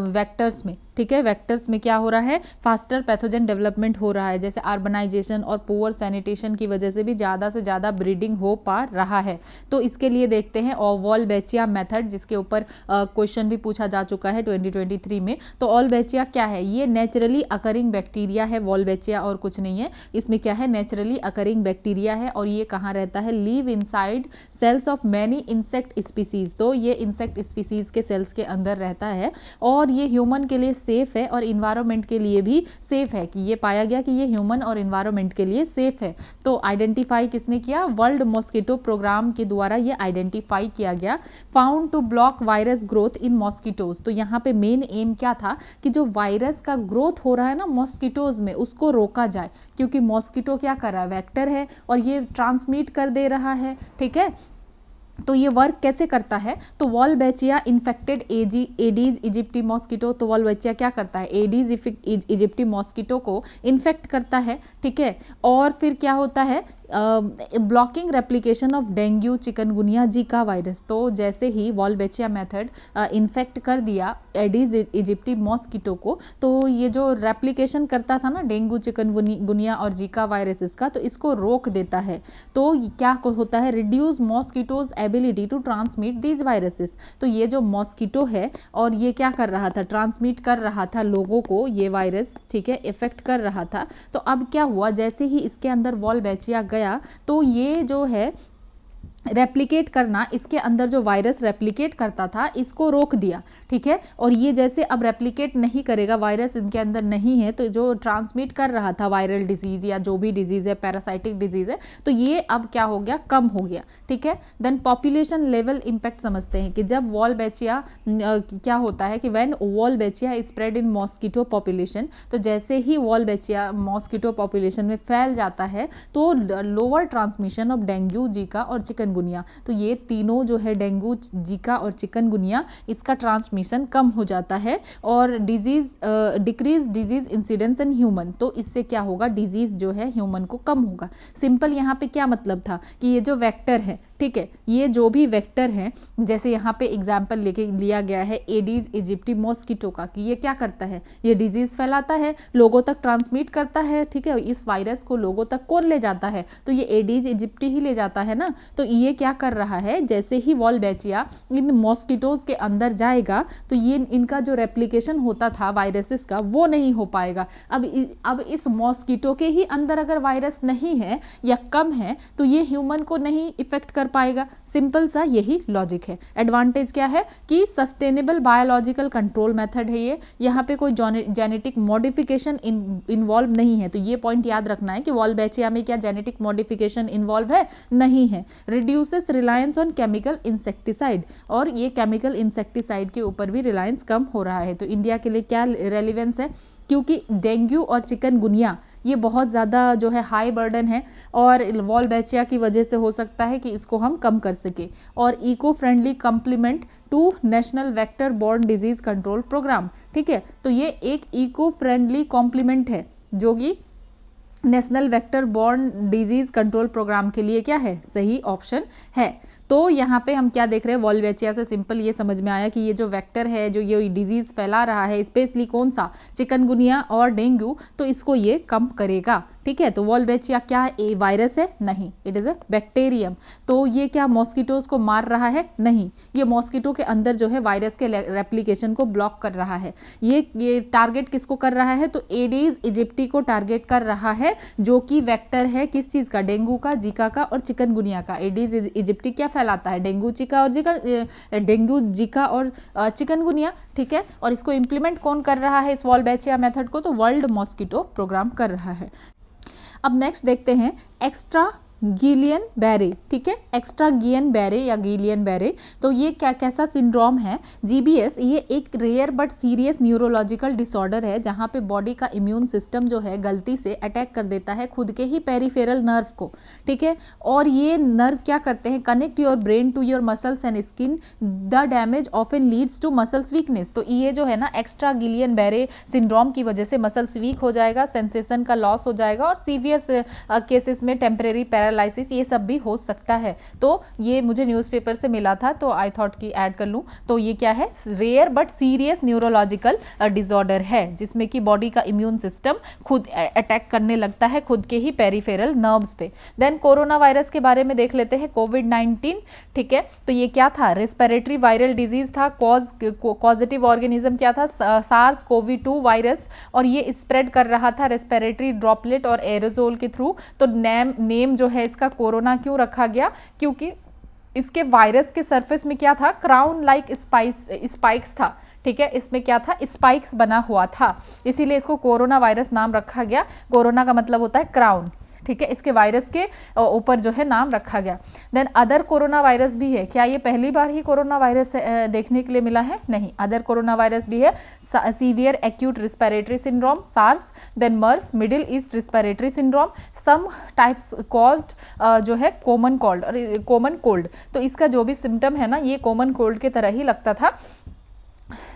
वेक्टर्स में, ठीक है, वेक्टर्स में क्या हो रहा है, फास्टर पैथोजन डेवलपमेंट हो रहा है। जैसे अर्बनाइजेशन और पुअर सैनिटेशन की वजह से भी ज़्यादा से ज़्यादा ब्रीडिंग हो पा रहा है। तो इसके लिए देखते हैं वॉलबैचिया मेथड, जिसके ऊपर क्वेश्चन भी पूछा जा चुका है 2023 में। तो वॉलबैचिया क्या है, ये नेचुरली अकरिंग बैक्टीरिया है। वॉलबैचिया और कुछ नहीं है, इसमें क्या है, नेचुरली अकरिंग बैक्टीरिया है। और ये कहाँ रहता है, live inside cells of many insect species. तो ये इंसेक्ट स्पीसीज के सेल्स के अंदर रहता है और ये ह्यूमन के लिए सेफ है और इन्वायरमेंट के लिए भी सेफ है। कि ये पाया गया कि ये ह्यूमन और इन्वायरमेंट के लिए सेफ है। तो आइडेंटिफाई किसने किया, वर्ल्ड मॉस्किटो प्रोग्राम के द्वारा ये आइडेंटिफाई किया गया। Found to block virus growth in mosquitoes. तो यहाँ पे मेन एम क्या था कि जो वायरस का ग्रोथ हो रहा है ना मॉस्किटोज में, उसको रोका जाए। क्योंकि मॉस्किटो क्या कर रहा है, वेक्टर है और ये ट्रांसमिट कर दे रहा है, ठीक है। तो ये वर्क कैसे करता है, तो वॉलबैचिया इन्फेक्टेड एडीज इजिप्टी मॉस्किटो। तो वॉलबैचिया क्या करता है, एडीज इजिप्टी मॉस्किटो को इन्फेक्ट करता है, ठीक है। और फिर क्या होता है, blocking replication of dengue, chikungunya, Zika virus. तो जैसे ही वॉलबैचिया मेथड इन्फेक्ट कर दिया एडीज इजिप्टी मॉस्किटो को, तो ये जो रेप्लिकेशन करता था ना डेंगू, चिकनगुनिया और जीका वायरसेस का, तो इसको रोक देता है। तो क्या होता है, reduce mosquitoes ability to transmit these viruses. तो ये जो मॉस्किटो है और ये क्या कर रहा था, ट्रांसमिट कर रहा था लोगों को ये वायरस, ठीक है, इफेक्ट कर रहा था। तो अब क्या हुआ, जैसे ही इसके अंदर वॉलबैचिया गया तो ये जो है रेप्लिकेट करना, इसके अंदर जो वायरस रेप्लिकेट करता था इसको रोक दिया, ठीक है। और ये जैसे अब रेप्लिकेट नहीं करेगा, वायरस इनके अंदर नहीं है, तो जो ट्रांसमिट कर रहा था वायरल डिजीज या जो भी डिजीज है, पैरासाइटिक डिजीज है, तो ये अब क्या हो गया, कम हो गया, ठीक है। देन पॉपुलेशन लेवल इम्पैक्ट समझते हैं कि जब वॉलबैचिया क्या होता है कि when Wolbachia spread in mosquito population, तो जैसे ही वॉलबैचिया मॉस्किटो पॉपुलेशन में फैल जाता है तो lower transmission of dengue, Zika और चिकनगुनिया। तो ये तीनों जो है डेंगू, जीका और चिकनगुनिया, इसका ट्रांसमिशन कम हो जाता है और decrease disease incidence in human. तो इससे क्या होगा, डिजीज जो है ह्यूमन को कम होगा। सिंपल यहाँ पे क्या मतलब था कि ये जो वेक्टर है, ठीक है, ये जो भी वेक्टर हैं, जैसे यहाँ पे एग्जाम्पल लेके लिया गया है एडीज इजिप्टी मॉस्किटो का, कि ये क्या करता है, ये डिजीज फैलाता है, लोगों तक ट्रांसमिट करता है, ठीक है। इस वायरस को लोगों तक कौन ले जाता है, तो ये एडीज इजिप्टी ही ले जाता है ना। तो ये क्या कर रहा है, जैसे ही वॉलबैचिया इन मॉस्किटोज के अंदर जाएगा तो ये इनका जो रेप्लिकेशन होता था वायरसेस का वो नहीं हो पाएगा। अब इस मॉस्किटो के ही अंदर अगर वायरस नहीं है या कम है तो ये ह्यूमन को नहीं इफेक्ट कर पाएगा। सिंपल सा यही लॉजिक है। एडवांटेज क्या है कि सस्टेनेबल बायोलॉजिकल कंट्रोल मेथड है ये, यहाँ पे कोई जेनेटिक मॉडिफिकेशन इन्वॉल्व नहीं है। तो ये पॉइंट याद रखना है कि वॉलबैचिया में क्या जेनेटिक मॉडिफिकेशन इन्वॉल्व है, नहीं है। Reduces reliance on chemical insecticide, और ये केमिकल इंसेक्टिसाइड के ऊपर भी रिलायंस कम हो रहा है। तो इंडिया के लिए क्या रेलिवेंस है, क्योंकि डेंगू और चिकनगुनिया ये बहुत ज़्यादा जो है हाई बर्डन है और वॉलबैचिया की वजह से हो सकता है कि इसको हम कम कर सके। और eco friendly complement to national vector borne disease control programme, ठीक है। तो ये एक इको फ्रेंडली कॉम्प्लीमेंट है जो कि national vector borne disease control programme के लिए क्या है, सही ऑप्शन है। तो यहाँ पे हम क्या देख रहे हैं, वॉलबैचिया से सिंपल ये समझ में आया कि ये जो वेक्टर है जो ये डिजीज फैला रहा है, स्पेशली कौन सा, चिकनगुनिया और डेंगू, तो इसको ये कम करेगा, ठीक है। तो वॉलबैचिया क्या है, वायरस है, नहीं, इट इज़ अ बैक्टीरियम। तो ये क्या मॉस्किटोज को मार रहा है, नहीं, ये मॉस्किटो के अंदर जो है वायरस के रेप्लिकेशन को ब्लॉक कर रहा है। ये टारगेट किसको कर रहा है, तो एडीज इजिप्टी को टारगेट कर रहा है, जो कि वेक्टर है किस चीज़ का, डेंगू का, जीका का और चिकनगुनिया का। एडीज इजिप्टी क्या फैलाता है, डेंगू, जीका और चिकनगुनिया, ठीक है। और इसको इम्प्लीमेंट कौन कर रहा है इस वॉलबैचिया मेथड को, तो वर्ल्ड मॉस्किटो प्रोग्राम कर रहा है। अब नेक्स्ट देखते हैं एक्स्ट्रा गिलियन बैरे, ठीक है, एक्स्ट्रा गियन बैरे या गिलियन बैरे। तो ये क्या कैसा सिंड्रोम है, जीबीएस, ये एक rare but serious neurological disorder है जहाँ पे बॉडी का इम्यून सिस्टम जो है गलती से अटैक कर देता है खुद के ही पेरिफेरल नर्व को, ठीक है। और ये नर्व क्या करते हैं, connect your brain to your muscles and skin, the damage often leads to muscles weakness. तो ये जो है ना एक्स्ट्रा गिलियन बैरे सिंड्रोम की वजह से मसल्स वीक हो जाएगा, सेंसेशन का लॉस हो जाएगा और सीवियर केसेस में टेम्परेरी पैरालिसिस ये सब भी हो सकता है। तो ये मुझे न्यूज़पेपर से मिला था तो आई थॉट कि ऐड कर लूँ। तो ये क्या है, rare but serious neurological disorder है जिसमें कि बॉडी का इम्यून सिस्टम खुद अटैक करने लगता है खुद के ही पेरिफेरल नर्व्स पे। देन कोरोना वायरस के बारे में देख लेते हैं, कोविड-19, ठीक है। तो ये क्या था, रेस्पिरेटरी वायरल डिजीज था, कॉजेटिव ऑर्गेनिज्म क्या था, सार्स कोवी-2 वायरस, और ये स्प्रेड कर रहा था रेस्पिरेटरी ड्रॉपलेट और एरोजोल के थ्रू। तो नेम जो है इसका कोरोना क्यों रखा गया, क्योंकि इसके वायरस के सरफेस में क्या था, क्राउन लाइक स्पाइक्स था, ठीक है, इसमें क्या था, स्पाइक्स बना हुआ था, इसीलिए इसको कोरोना वायरस नाम रखा गया। कोरोना का मतलब होता है क्राउन, ठीक है, इसके वायरस के ऊपर जो है नाम रखा गया। देन अदर कोरोना वायरस भी है, क्या ये पहली बार ही कोरोना वायरस देखने के लिए मिला है, नहीं, अदर कोरोना वायरस भी है, severe acute respiratory syndrome SARS, then MERS, Middle East respiratory syndrome, some types caused जो है कॉमन कोल्ड। तो इसका जो भी सिम्टम है ना ये कॉमन कोल्ड के तरह ही लगता था।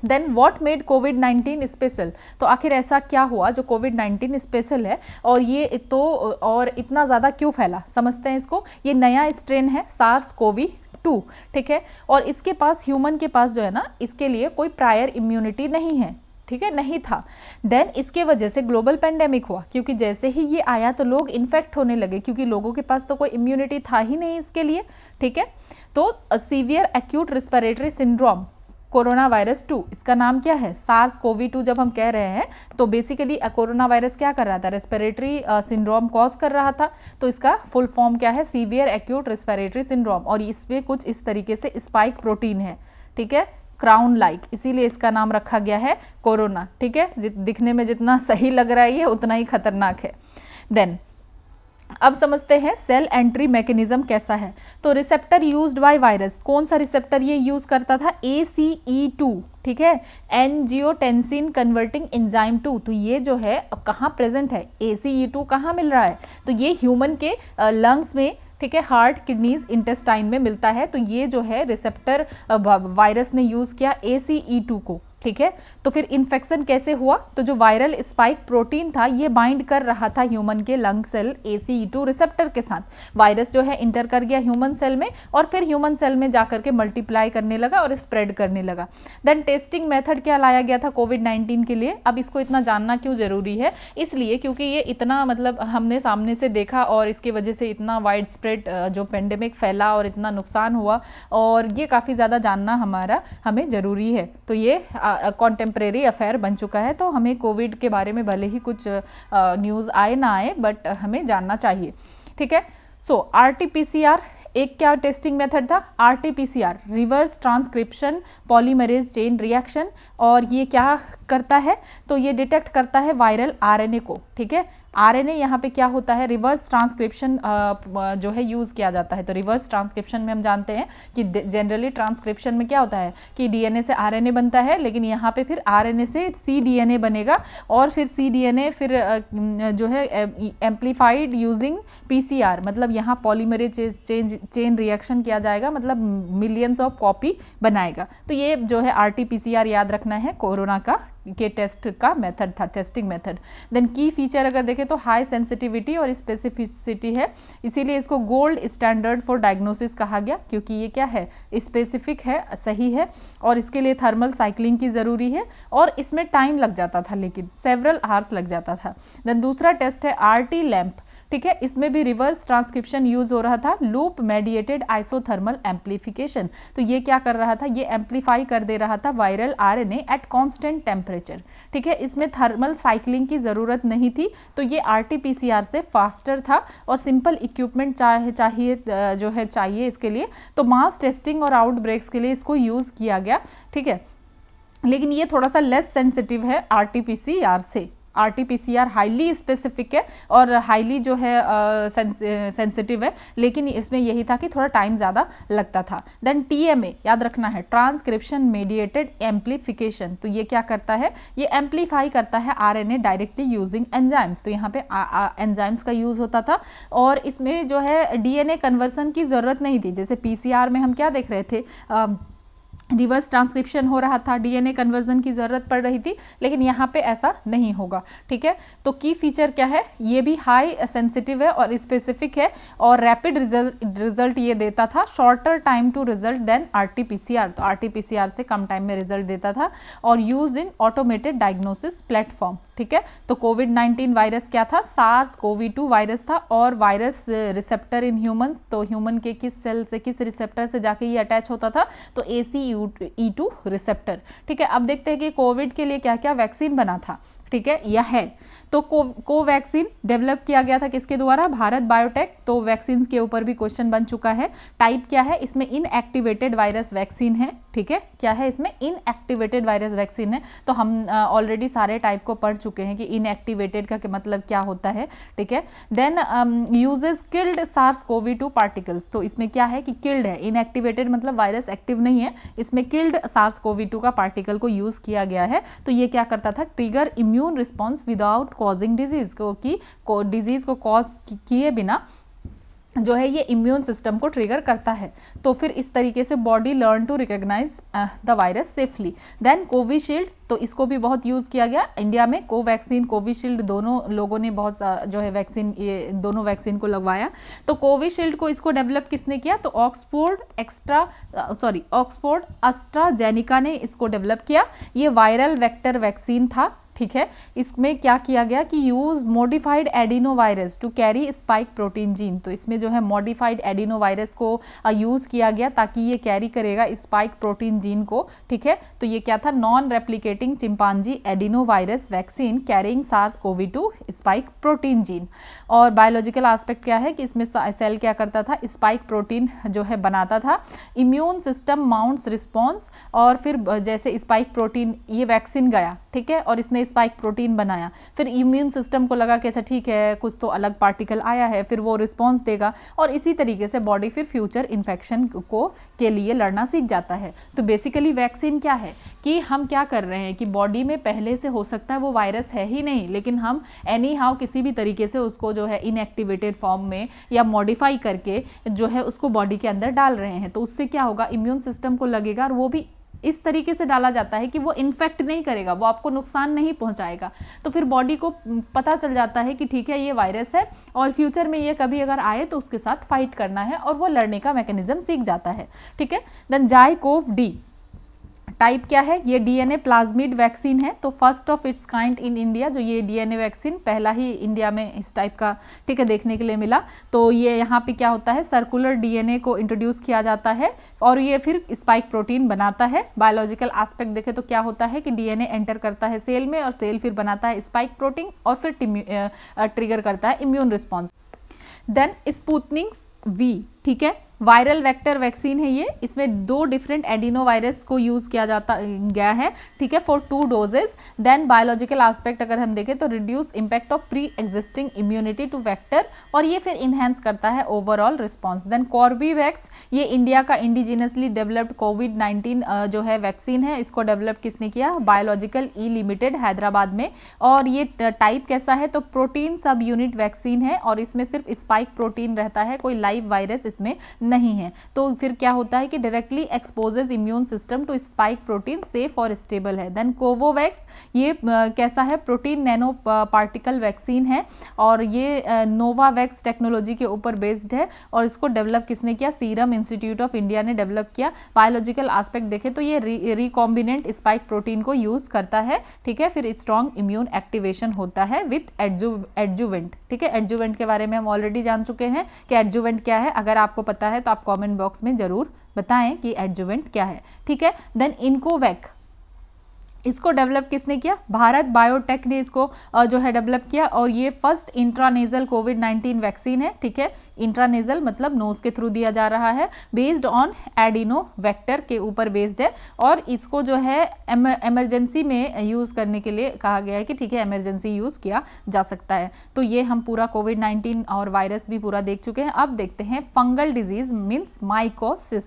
देन वॉट मेड कोविड-19 स्पेशल, तो आखिर ऐसा क्या हुआ जो कोविड-19 स्पेशल है और ये तो और इतना ज़्यादा क्यों फैला, समझते हैं इसको। ये नया स्ट्रेन है सार्स कोवी-2, ठीक है, और इसके पास ह्यूमन के पास जो है ना इसके लिए कोई प्रायर इम्यूनिटी नहीं है, ठीक है, नहीं था। देन इसके वजह से ग्लोबल पेंडेमिक हुआ, क्योंकि जैसे ही ये आया तो लोग इन्फेक्ट होने लगे क्योंकि लोगों के पास तो कोई इम्यूनिटी था ही नहीं इसके लिए, ठीक है। तो severe acute respiratory syndrome corona virus 2, इसका नाम क्या है, सार्स कोवी-2 जब हम कह रहे हैं तो बेसिकली कोरोना वायरस क्या कर रहा था, रेस्पिरेटरी सिंड्रोम कॉज कर रहा था। तो इसका फुल फॉर्म क्या है, सीवियर एक्यूट रेस्पिरेटरी सिंड्रोम, और इसमें कुछ इस तरीके से स्पाइक प्रोटीन है, ठीक है, क्राउन लाइक, इसीलिए इसका नाम रखा गया है कोरोना, ठीक है। दिखने में जितना सही लग रहा है ये उतना ही खतरनाक है। देन अब समझते हैं सेल एंट्री मैकेनिज्म कैसा है। तो रिसेप्टर यूज्ड बाय वायरस, कौन सा रिसेप्टर ये यूज करता था, ACE2, ठीक है, एंजियोटेंसिन कन्वर्टिंग एंजाइम 2। तो ये जो है अब कहाँ प्रेजेंट है, ACE2 कहाँ मिल रहा है, तो ये ह्यूमन के लंग्स में, ठीक है, हार्ट, किडनीज, इंटेस्टाइन में मिलता है। तो ये जो है रिसेप्टर वायरस ने यूज किया ACE2 को, ठीक है। तो फिर इन्फेक्शन कैसे हुआ, तो जो वायरल स्पाइक प्रोटीन था ये बाइंड कर रहा था ह्यूमन के लंग सेल ACE2 रिसेप्टर के साथ। वायरस जो है इंटर कर गया ह्यूमन सेल में और फिर ह्यूमन सेल में जाकर के मल्टीप्लाई करने लगा और स्प्रेड करने लगा। देन टेस्टिंग मेथड क्या लाया गया था कोविड-19 के लिए। अब इसको इतना जानना क्यों जरूरी है, इसलिए क्योंकि ये इतना मतलब हमने सामने से देखा और इसकी वजह से इतना वाइड स्प्रेड जो पेंडेमिक फैला और इतना नुकसान हुआ, और ये काफ़ी ज़्यादा जानना हमें ज़रूरी है। तो ये कॉन्टेम्परेरी अफेयर बन चुका है, तो हमें कोविड के बारे में भले ही कुछ न्यूज़ आए ना आए बट हमें जानना चाहिए, ठीक है। सो RT-PCR एक क्या टेस्टिंग मेथड था, RT-PCR reverse transcription polymerase chain reaction, और ये क्या करता है, तो ये डिटेक्ट करता है वायरल RNA को, ठीक है। RNA यहाँ पे क्या होता है, रिवर्स ट्रांसक्रिप्शन जो है यूज़ किया जाता है। तो रिवर्स ट्रांसक्रिप्शन में हम जानते हैं कि जनरली ट्रांसक्रिप्शन में क्या होता है कि DNA से RNA बनता है, लेकिन यहाँ पे फिर RNA से cDNA बनेगा और फिर cDNA फिर जो है एम्प्लीफाइड यूजिंग PCR, मतलब यहाँ पॉलीमरेज चेन रिएक्शन किया जाएगा, मतलब मिलियंस ऑफ कॉपी बनाएगा। तो ये जो है RT-PCR याद रखना है, कोरोना का के टेस्ट का मेथड था, टेस्टिंग मेथड। देन की फीचर अगर देखें तो हाई सेंसिटिविटी और स्पेसिफिसिटी है, इसीलिए इसको गोल्ड स्टैंडर्ड फॉर डायग्नोसिस कहा गया, क्योंकि ये क्या है, स्पेसिफिक है, सही है, और इसके लिए थर्मल साइक्लिंग की ज़रूरी है और इसमें टाइम लग जाता था, लेकिन सेवरल आवर्स लग जाता था। देन दूसरा टेस्ट है RT लैम्प, ठीक है, इसमें भी रिवर्स ट्रांसक्रिप्शन यूज हो रहा था, लूप मेडिएटेड आइसोथर्मल एम्प्लीफिकेशन। तो ये क्या कर रहा था, ये एम्प्लीफाई कर दे रहा था viral RNA at constant temperature, ठीक है, इसमें थर्मल साइक्लिंग की ज़रूरत नहीं थी। तो ये RT-PCR से फास्टर था और सिंपल इक्विपमेंट चाहिए इसके लिए। तो मास टेस्टिंग और आउटब्रेक्स के लिए इसको यूज़ किया गया, ठीक है, लेकिन ये थोड़ा सा लेस सेंसिटिव है RT-PCR से, RT-PCR हाईली स्पेसिफिक है और हाईली जो है सेंसिटिव है, लेकिन इसमें यही था कि थोड़ा टाइम ज़्यादा लगता था। देन TMA याद रखना है, ट्रांसक्रिप्शन मीडिएटेड एम्प्लीफिकेशन। तो ये क्या करता है, ये एम्प्लीफाई करता है RNA डायरेक्टली यूजिंग एंजाइम्स। तो यहाँ पे एंजाइम्स का यूज़ होता था और इसमें जो है DNA कन्वर्सन की ज़रूरत नहीं थी। जैसे PCR में हम क्या देख रहे थे, रिवर्स ट्रांसक्रिप्शन हो रहा था, DNA कन्वर्जन की ज़रूरत पड़ रही थी, लेकिन यहाँ पे ऐसा नहीं होगा। ठीक है, तो की फीचर क्या है, ये भी हाई सेंसिटिव है और स्पेसिफिक है और रैपिड रिजल्ट ये देता था, shorter time to result then RT-PCR। तो RT-PCR से कम टाइम में रिजल्ट देता था और use in automated diagnosis platform. ठीक है, तो कोविड-19 वायरस क्या था, SARS-CoV-2 वायरस था और वायरस रिसेप्टर इन ह्यूमंस। तो ह्यूमन के किस सेल से, किस रिसेप्टर से जाके ये अटैच होता था, तो ACE2 रिसेप्टर। ठीक है, अब देखते हैं कि कोविड के लिए क्या क्या वैक्सीन बना था। ठीक है, यह है तो कोवैक्सीन डेवलप किया गया था किसके द्वारा, भारत बायोटेक। तो वैक्सीन के ऊपर भी क्वेश्चन बन चुका है। टाइप क्या है, इसमें इनएक्टिवेटेड वायरस वैक्सीन है। ठीक है, क्या है इसमें, इनएक्टिवेटेड वायरस वैक्सीन है। तो हम ऑलरेडी सारे टाइप को पढ़ चुके हैं कि इनएक्टिवेटेड का मतलब क्या होता है। ठीक है, then uses killed SARS-CoV-2 particles. तो इसमें क्या है कि किल्ड है, इनएक्टिवेटेड मतलब वायरस एक्टिव नहीं है, इसमें किल्ड SARS-CoV-2 का पार्टिकल को यूज किया गया है। तो ये क्या करता था, trigger immune response without causing disease को, कि डिजीज को कॉज किए बिना जो है ये इम्यून सिस्टम को ट्रिगर करता है। तो फिर इस तरीके से body learn to recognise the virus safely. Then Covishield, तो इसको भी बहुत यूज़ किया गया इंडिया में। कोवैक्सीन, कोविशील्ड दोनों लोगों ने बहुत जो है वैक्सीन, ये दोनों वैक्सीन को लगवाया। तो कोविशील्ड को इसको डेवलप किसने किया, तो ऑक्सफोर्ड एस्ट्राजेनिका ने इसको डेवलप किया। ये वायरल वेक्टर वैक्सीन था। ठीक है, इसमें क्या किया गया कि use modified adeno virus to carry spike protein gene. तो इसमें जो है मॉडिफाइड एडिनो वायरस को यूज किया गया ताकि ये कैरी करेगा स्पाइक प्रोटीन जीन को। ठीक है, तो ये क्या था, non replicating chimpanzee adeno virus vaccine carrying SARS-CoV-2 spike protein gene. और बायोलॉजिकल एस्पेक्ट क्या है कि इसमें सेल क्या करता था, स्पाइक प्रोटीन जो है बनाता था, इम्यून सिस्टम माउंट्स रिस्पॉन्स। और फिर जैसे स्पाइक प्रोटीन, ये वैक्सीन गया, ठीक है, और इसने स्पाइक प्रोटीन बनाया, फिर इम्यून सिस्टम को लगा कि अच्छा ठीक है, कुछ तो अलग पार्टिकल आया है, फिर वो रिस्पॉन्स देगा और इसी तरीके से बॉडी फिर फ्यूचर इन्फेक्शन को के लिए लड़ना सीख जाता है। तो बेसिकली वैक्सीन क्या है कि हम क्या कर रहे हैं कि बॉडी में पहले से हो सकता है वो वायरस है ही नहीं, लेकिन हम एनी हाउ किसी भी तरीके से उसको जो है इनएक्टिवेटेड फॉर्म में या मॉडिफाई करके जो है उसको बॉडी के अंदर डाल रहे हैं। तो उससे क्या होगा, इम्यून सिस्टम को लगेगा और वो भी इस तरीके से डाला जाता है कि वो इन्फेक्ट नहीं करेगा, वो आपको नुकसान नहीं पहुंचाएगा। तो फिर बॉडी को पता चल जाता है कि ठीक है ये वायरस है और फ्यूचर में ये कभी अगर आए तो उसके साथ फाइट करना है और वो लड़ने का मैकेनिज्म सीख जाता है। ठीक है, देन जाइकोव-डी टाइप क्या है, ये DNA प्लाज्मिड वैक्सीन है। तो first of its kind in India, जो ये DNA वैक्सीन पहला ही इंडिया में इस टाइप का, ठीक है, देखने के लिए मिला। तो ये यहाँ पे क्या होता है, सर्कुलर DNA को इंट्रोड्यूस किया जाता है और ये फिर स्पाइक प्रोटीन बनाता है। बायोलॉजिकल एस्पेक्ट देखें तो क्या होता है कि DNA एंटर करता है सेल में और सेल फिर बनाता है स्पाइक प्रोटीन और फिर ट्रिगर करता है immune response. Then Sputnik V, ठीक है, वायरल वेक्टर वैक्सीन है ये। इसमें 2 डिफरेंट एडिनो वायरस को यूज किया जाता गया है। ठीक है, for 2 doses. Then biological aspect अगर हम देखें तो reduce impact of pre existing immunity to vector और ये फिर इनहेंस करता है ओवरऑल रिस्पॉन्स। देन कॉर्बीवैक्स, ये इंडिया का इंडिजिनसली डेवलप्ड कोविड-19 जो है वैक्सीन है। इसको डेवलप किसने किया, बायोलॉजिकल ई लिमिटेड हैदराबाद में। और ये टाइप कैसा है, तो प्रोटीन सब यूनिट वैक्सीन है और इसमें सिर्फ स्पाइक प्रोटीन रहता है, कोई लाइव वायरस इसमें नहीं है। तो फिर क्या होता है कि directly exposes immune system to spike protein, safe और स्टेबल है। देन कोवोवैक्स, ये कैसा है, प्रोटीन नैनो पार्टिकल वैक्सीन है और ये नोवावैक्स टेक्नोलॉजी के ऊपर बेस्ड है और इसको डेवलप किसने किया, सीरम इंस्टीट्यूट ऑफ इंडिया ने डेवलप किया। बायोलॉजिकल एस्पेक्ट देखें तो ये रिकॉम्बिनेंट स्पाइक प्रोटीन को यूज करता है। ठीक है, फिर स्ट्रॉन्ग इम्यून एक्टिवेशन होता है विथ एडजुवेंट। ठीक है, एडजुवेंट के बारे में हम ऑलरेडी जान चुके हैं कि एडजुवेंट क्या है। अगर आपको पता है तो आप कमेंट बॉक्स में जरूर बताएं कि एडजुवेंट क्या है। ठीक है, देन इनकोवैक, इसको डेवलप किसने किया? भारत बायोटेक ने इसको जो है डेवलप किया, और ये फर्स्ट इंट्रानेजल कोविड-19 वैक्सीन है, ठीक है। इंट्रानेजल मतलब नोज के थ्रू दिया जा रहा है, बेस्ड ऑन एडिनो वेक्टर के ऊपर बेस्ड है, और इसको जो है इमरजेंसी में यूज़ करने के लिए कहा गया है कि ठीक है इमरजेंसी यूज़ किया जा सकता है। तो ये हम पूरा कोविड-19 और वायरस भी पूरा देख चुके हैं। अब देखते हैं फंगल डिजीज मीन्स माइकोसिस।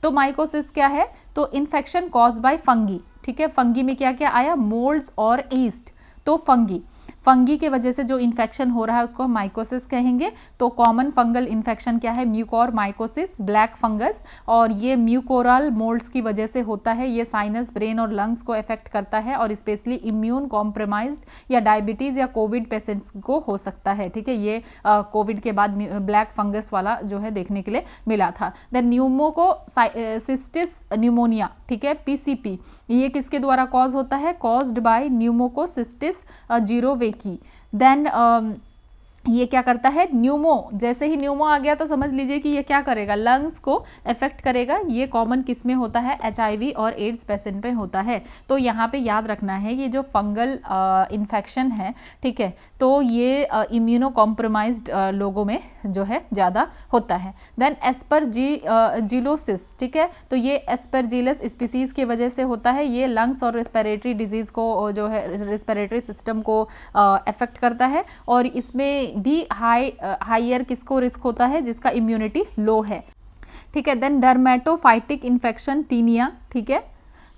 तो माइकोसिस क्या है? तो इन्फेक्शन कॉज बाय फंगी, ठीक है। फंगी में क्या क्या आया? मोल्ड्स और ईस्ट। तो फंगी के वजह से जो इन्फेक्शन हो रहा है उसको हम माइकोसिस कहेंगे। तो कॉमन फंगल इन्फेक्शन क्या है? म्यूकोर माइकोसिस, ब्लैक फंगस, और ये म्यूकोरल मोल्ड्स की वजह से होता है। ये साइनस, ब्रेन और लंग्स को अफेक्ट करता है, और स्पेशली इम्यून कॉम्प्रोमाइज्ड या डायबिटीज़ या कोविड पेशेंट्स को हो सकता है, ठीक है। ये कोविड के बाद ब्लैक फंगस वाला जो है देखने के लिए मिला था। देन न्यूमोकोसिस्टिस न्यूमोनिया, ठीक है, पीसीपी, ये किसके द्वारा कॉज होता है? Caused by pneumocystis jirovecii. Then ये क्या करता है? न्यूमो, जैसे ही न्यूमो आ गया तो समझ लीजिए कि ये क्या करेगा? लंग्स को अफेक्ट करेगा। ये कॉमन किस में होता है? HIV और एड्स पेशेंट पे होता है। तो यहाँ पे याद रखना है ये जो फंगल इन्फेक्शन है, ठीक है, तो ये इम्यूनो कॉम्प्रोमाइज्ड लोगों में जो है ज़्यादा होता है। देन एस्परजिलोसिस, ठीक है, तो ये एस्परजिलस स्पीसीज की वजह से होता है। ये लंग्स और रेस्पिरेटरी डिजीज़ को जो है रेस्पिरेटरी सिस्टम को अफेक्ट करता है, और इसमें भी हायर किसको रिस्क होता है? जिसका इम्यूनिटी लो है, ठीक है। देन डर्मेटोफाइटिक इन्फेक्शन टीनिया, ठीक है,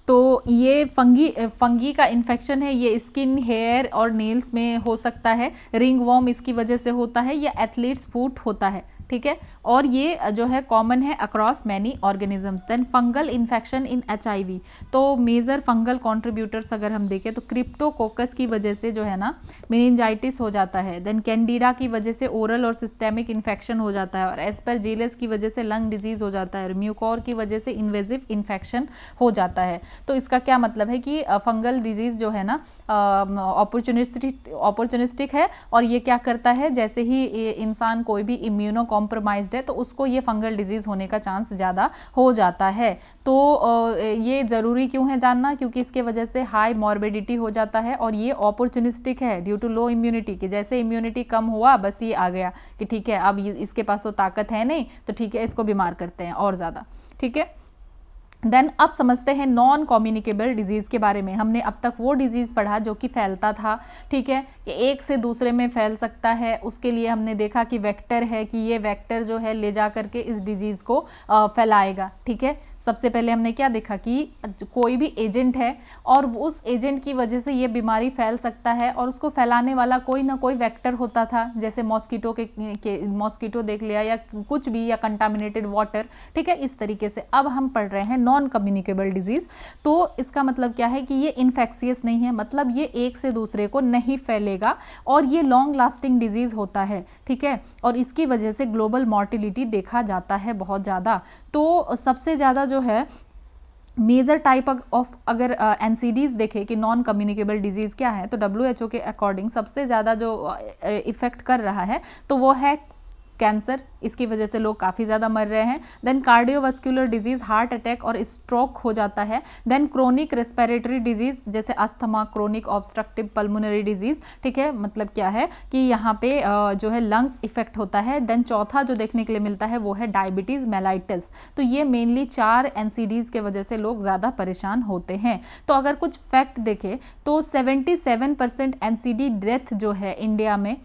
तो ये फंगी का इन्फेक्शन है। ये स्किन, हेयर और नेल्स में हो सकता है। रिंग वॉर्म इसकी वजह से होता है, या एथलीट्स फूट होता है, ठीक है, और ये जो है कॉमन है across many organisms. Then fungal infection in HIV, तो मेजर फंगल कॉन्ट्रीब्यूटर्स अगर हम देखें तो क्रिप्टोकोकस की वजह से जो है ना मेनिंजाइटिस हो जाता है। देन कैंडिडा की वजह से ओरल और सिस्टेमिक इन्फेक्शन हो जाता है, और एस्परजिलस की वजह से लंग डिजीज हो जाता है, और म्यूकोर की वजह से इन्वेजिव इन्फेक्शन हो जाता है। तो इसका क्या मतलब है कि फंगल डिजीज जो है ना अपॉर्चुनिस्टिक है, और ये क्या करता है? जैसे ही इंसान कोई भी इम्यूनो कॉम्प्रोमाइज्ड है तो उसको ये फंगल डिजीज होने का चांस ज़्यादा हो जाता है। तो ये ज़रूरी क्यों है जानना? क्योंकि इसके वजह से हाई मॉर्बिडिटी हो जाता है, और ये अपॉर्चुनिस्टिक है ड्यू टू लो इम्यूनिटी, कि जैसे इम्यूनिटी कम हुआ बस ये आ गया कि ठीक है अब इसके पास तो ताकत है नहीं, तो ठीक है इसको बीमार करते हैं और ज़्यादा, ठीक है। देन अब समझते हैं नॉन कम्युनिकेबल डिजीज़ के बारे में। हमने अब तक वो डिजीज़ पढ़ा जो कि फैलता था, ठीक है, कि एक से दूसरे में फैल सकता है। उसके लिए हमने देखा कि वेक्टर है, कि ये वेक्टर जो है ले जा करके इस डिजीज़ को फैलाएगा, ठीक है। सबसे पहले हमने क्या देखा कि कोई भी एजेंट है, और उस एजेंट की वजह से ये बीमारी फैल सकता है, और उसको फैलाने वाला कोई ना कोई वेक्टर होता था। जैसे मॉस्किटो मॉस्किटो देख लिया, या कुछ भी, या कंटामिनेटेड वाटर, ठीक है, इस तरीके से। अब हम पढ़ रहे हैं नॉन कम्युनिकेबल डिजीज़। तो इसका मतलब क्या है कि ये इन्फेक्शियस नहीं है, मतलब ये एक से दूसरे को नहीं फैलेगा, और ये लॉन्ग लास्टिंग डिजीज़ होता है, ठीक है, और इसकी वजह से ग्लोबल मॉर्टिलिटी देखा जाता है बहुत ज़्यादा। तो सबसे ज़्यादा जो है मेजर टाइप ऑफ अगर NCDs देखें कि नॉन कम्युनिकेबल डिजीज़ क्या है, तो WHO के अकॉर्डिंग सबसे ज़्यादा जो इफ़ेक्ट कर रहा है तो वो है कैंसर। इसकी वजह से लोग काफ़ी ज़्यादा मर रहे हैं। Then cardiovascular disease, heart attack और स्ट्रोक हो जाता है। देन क्रोनिक रेस्पिरेटरी डिजीज़ जैसे asthma, chronic obstructive pulmonary disease, ठीक है, मतलब क्या है कि यहाँ पे जो है लंग्स इफेक्ट होता है। देन चौथा जो देखने के लिए मिलता है वो है डायबिटीज़ मेलाइटिस। तो ये मेनली 4 NCDs के वजह से लोग ज़्यादा परेशान होते हैं। तो अगर कुछ फैक्ट देखें तो 77% NCD डेथ जो है इंडिया में,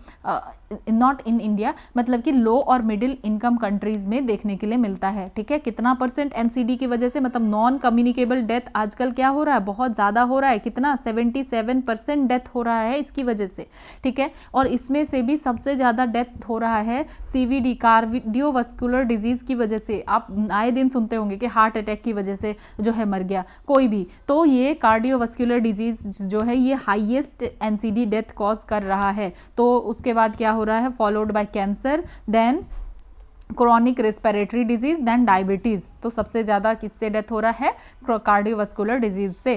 नॉट इन इंडिया, मतलब कि लो और मिडिल इनकम कंट्रीज में देखने के लिए मिलता है, ठीक है। कितना परसेंट NCD की वजह से, मतलब नॉन कम्युनिकेबल डेथ आजकल क्या हो रहा है, बहुत ज़्यादा हो रहा है। कितना? 77% डेथ हो रहा है इसकी वजह से, ठीक है। और इसमें से भी सबसे ज़्यादा डेथ हो रहा है CVD, कार्डियोवास्कुलर डिजीज़ की वजह से। आप आए दिन सुनते होंगे कि हार्ट अटैक की वजह से जो है मर गया कोई भी, तो ये कार्डियोवास्कुलर डिजीज़ जो है ये हाईएस्ट NCD डेथ कॉज कर रहा है। तो उसके बाद क्या हो रहा है, followed by cancer, then chronic respiratory disease, then diabetes. तो सबसे ज़्यादा किससे डेथ हो रहा है? कार्डियोवास्कुलर डिजीज से।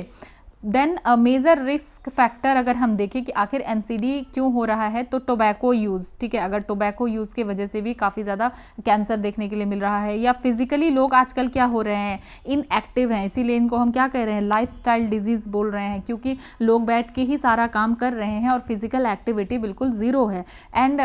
देन मेजर रिस्क फैक्टर अगर हम देखें कि आखिर एनसीडी क्यों हो रहा है, तो टोबैको यूज़, ठीक है, अगर टोबैको यूज़ की वजह से भी काफ़ी ज़्यादा कैंसर देखने के लिए मिल रहा है, या फिजिकली लोग आजकल क्या हो रहे हैं, इनएक्टिव हैं, इसीलिए इनको हम क्या कह रहे हैं, लाइफस्टाइल डिजीज़ बोल रहे हैं, क्योंकि लोग बैठ के ही सारा काम कर रहे हैं और फिजिकल एक्टिविटी बिल्कुल ज़ीरो है। एंड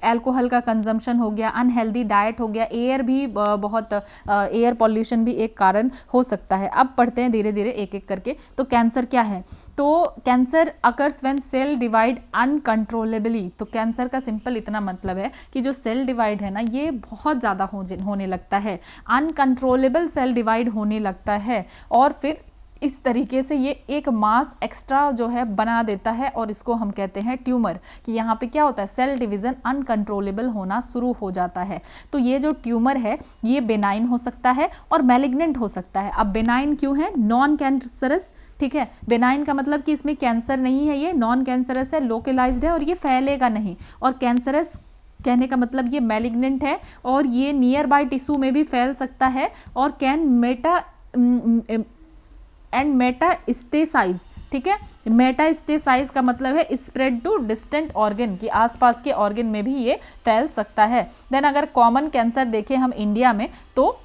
एल्कोहल का कंजम्पशन हो गया, अनहेल्दी डाइट हो गया, एयर भी बहुत एयर पॉल्यूशन भी एक कारण हो सकता है। अब पढ़ते हैं धीरे धीरे एक एक करके। तो कैंसर क्या है, तो cancer occurs when cell divide uncontrollably. तो कैंसर का सिंपल इतना मतलब है कि जो सेल डिवाइड है ना, ये बहुत ज़्यादा होने लगता है, अनकंट्रोलेबल सेल डिवाइड होने लगता है, और फिर इस तरीके से ये एक मास एक्स्ट्रा जो है बना देता है, और इसको हम कहते हैं ट्यूमर। कि यहाँ पे क्या होता है, सेल डिवीज़न अनकंट्रोलेबल होना शुरू हो जाता है। तो ये जो ट्यूमर है ये बेनाइन हो सकता है और मैलिग्नेंट हो सकता है। अब बेनाइन क्यों है, नॉन कैंसरस, ठीक है, बेनाइन का मतलब कि इसमें कैंसर नहीं है, ये नॉन कैंसरस है, लोकलाइज्ड है और ये फैलेगा नहीं। और कैंसरस कहने का मतलब ये मैलिग्नेंट है और ये नियर बाय टिश्यू में भी फैल सकता है, और कैन मेटास्टेसाइज, ठीक है, मेटास्टेसाइज का मतलब है स्प्रेड टू डिस्टेंट ऑर्गन, कि आसपास के ऑर्गन में भी ये फैल सकता है। देन अगर कॉमन कैंसर देखें हम इंडिया में, तो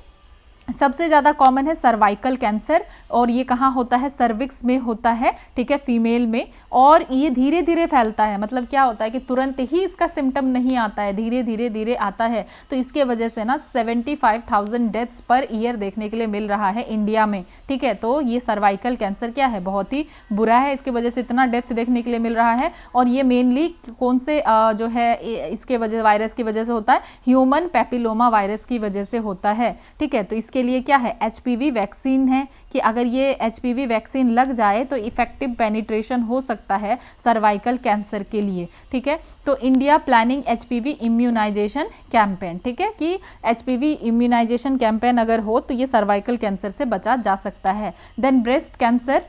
सबसे ज़्यादा कॉमन है सर्वाइकल कैंसर, और ये कहाँ होता है, सर्विक्स में होता है, ठीक है, फीमेल में, और ये धीरे धीरे फैलता है। मतलब क्या होता है कि तुरंत ही इसका सिम्टम नहीं आता है, धीरे धीरे धीरे आता है। तो इसके वजह से ना 75,000 डेथ्स पर ईयर देखने के लिए मिल रहा है इंडिया में, ठीक है। तो ये सर्वाइकल कैंसर क्या है, बहुत ही बुरा है, इसके वजह से इतना डेथ देखने के लिए मिल रहा है। और ये मेनली कौन से जो है इसके वजह, वायरस की वजह से होता है, ह्यूमन पैपिलोमा वायरस की वजह से होता है, ठीक है। तो इसके लिए क्या है, एचपीवी वैक्सीन है, कि अगर ये एचपीवी वैक्सीन लग जाए तो इफेक्टिव पेनिट्रेशन हो सकता है सर्वाइकल कैंसर के लिए, ठीक है। तो India planning HPV immunisation campaign, ठीक है, कि एचपीवी इम्यूनाइजेशन कैंपेन अगर हो तो ये सर्वाइकल कैंसर से बचा जा सकता है। देन ब्रेस्ट कैंसर,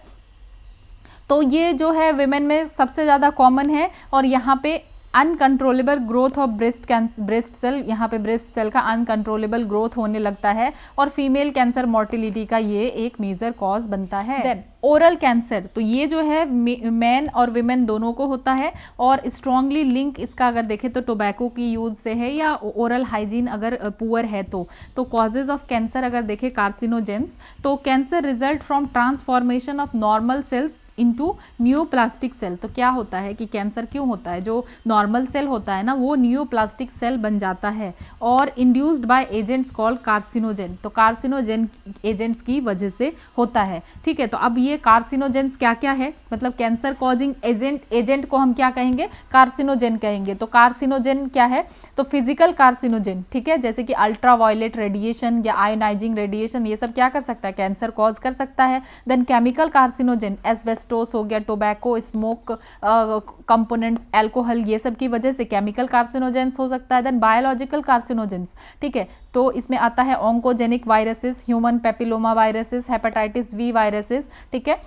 तो ये जो है विमेन में सबसे ज़्यादा कॉमन है, और यहाँ पे uncontrollable growth of breast cell, यहाँ पे ब्रेस्ट सेल का अनकंट्रोलेबल ग्रोथ होने लगता है, और फीमेल कैंसर मॉर्टिलिटी का ये एक मेजर कॉज बनता है। देन ओरल कैंसर, तो ये जो है मैन और विमेन दोनों को होता है, और स्ट्रांगली लिंक इसका अगर देखें तो टोबैको की यूज से है, या ओरल हाइजीन अगर पुअर है तो कॉजेज ऑफ कैंसर अगर देखें कार्सिनोजेंस, तो cancer result from transformation of normal cells into neoplastic cell. तो क्या होता है कि कैंसर क्यों होता है, जो नॉर्मल सेल होता है ना वो न्यूप्लास्टिक सेल बन जाता है, और induced by agents called carcinogen. तो कार्सिनोजेन एजेंट्स की वजह से होता है, ठीक है। तो अब ये कार्सिनोजेंस क्या क्या है, मतलब कैंसर कॉजिंग एजेंट को हम क्या कहेंगे, कार्सिनोजेन कहेंगे। तो कार्सिनोजेन क्या है, तो फिजिकल कार्सिनोजेन, ठीक है, जैसे कि अल्ट्रावायलेट रेडिएशन या आयोनाइजिंग रेडिएशन, ये सब क्या कर सकता है, कैंसर कॉज कर सकता है। देन केमिकल कार्सिनोजेन, एस्बेस्टोस हो गया, टोबैको, स्मोक कंपोनेंट्स, एल्कोहल, ये सब की वजह से केमिकल कार्सिनोजेंस हो सकता है। देन बायोलॉजिकल कार्सिनोजेंस, ठीक है, तो इसमें आता है oncogenic viruses, human papilloma viruses, hepatitis B viruses, ठीक है,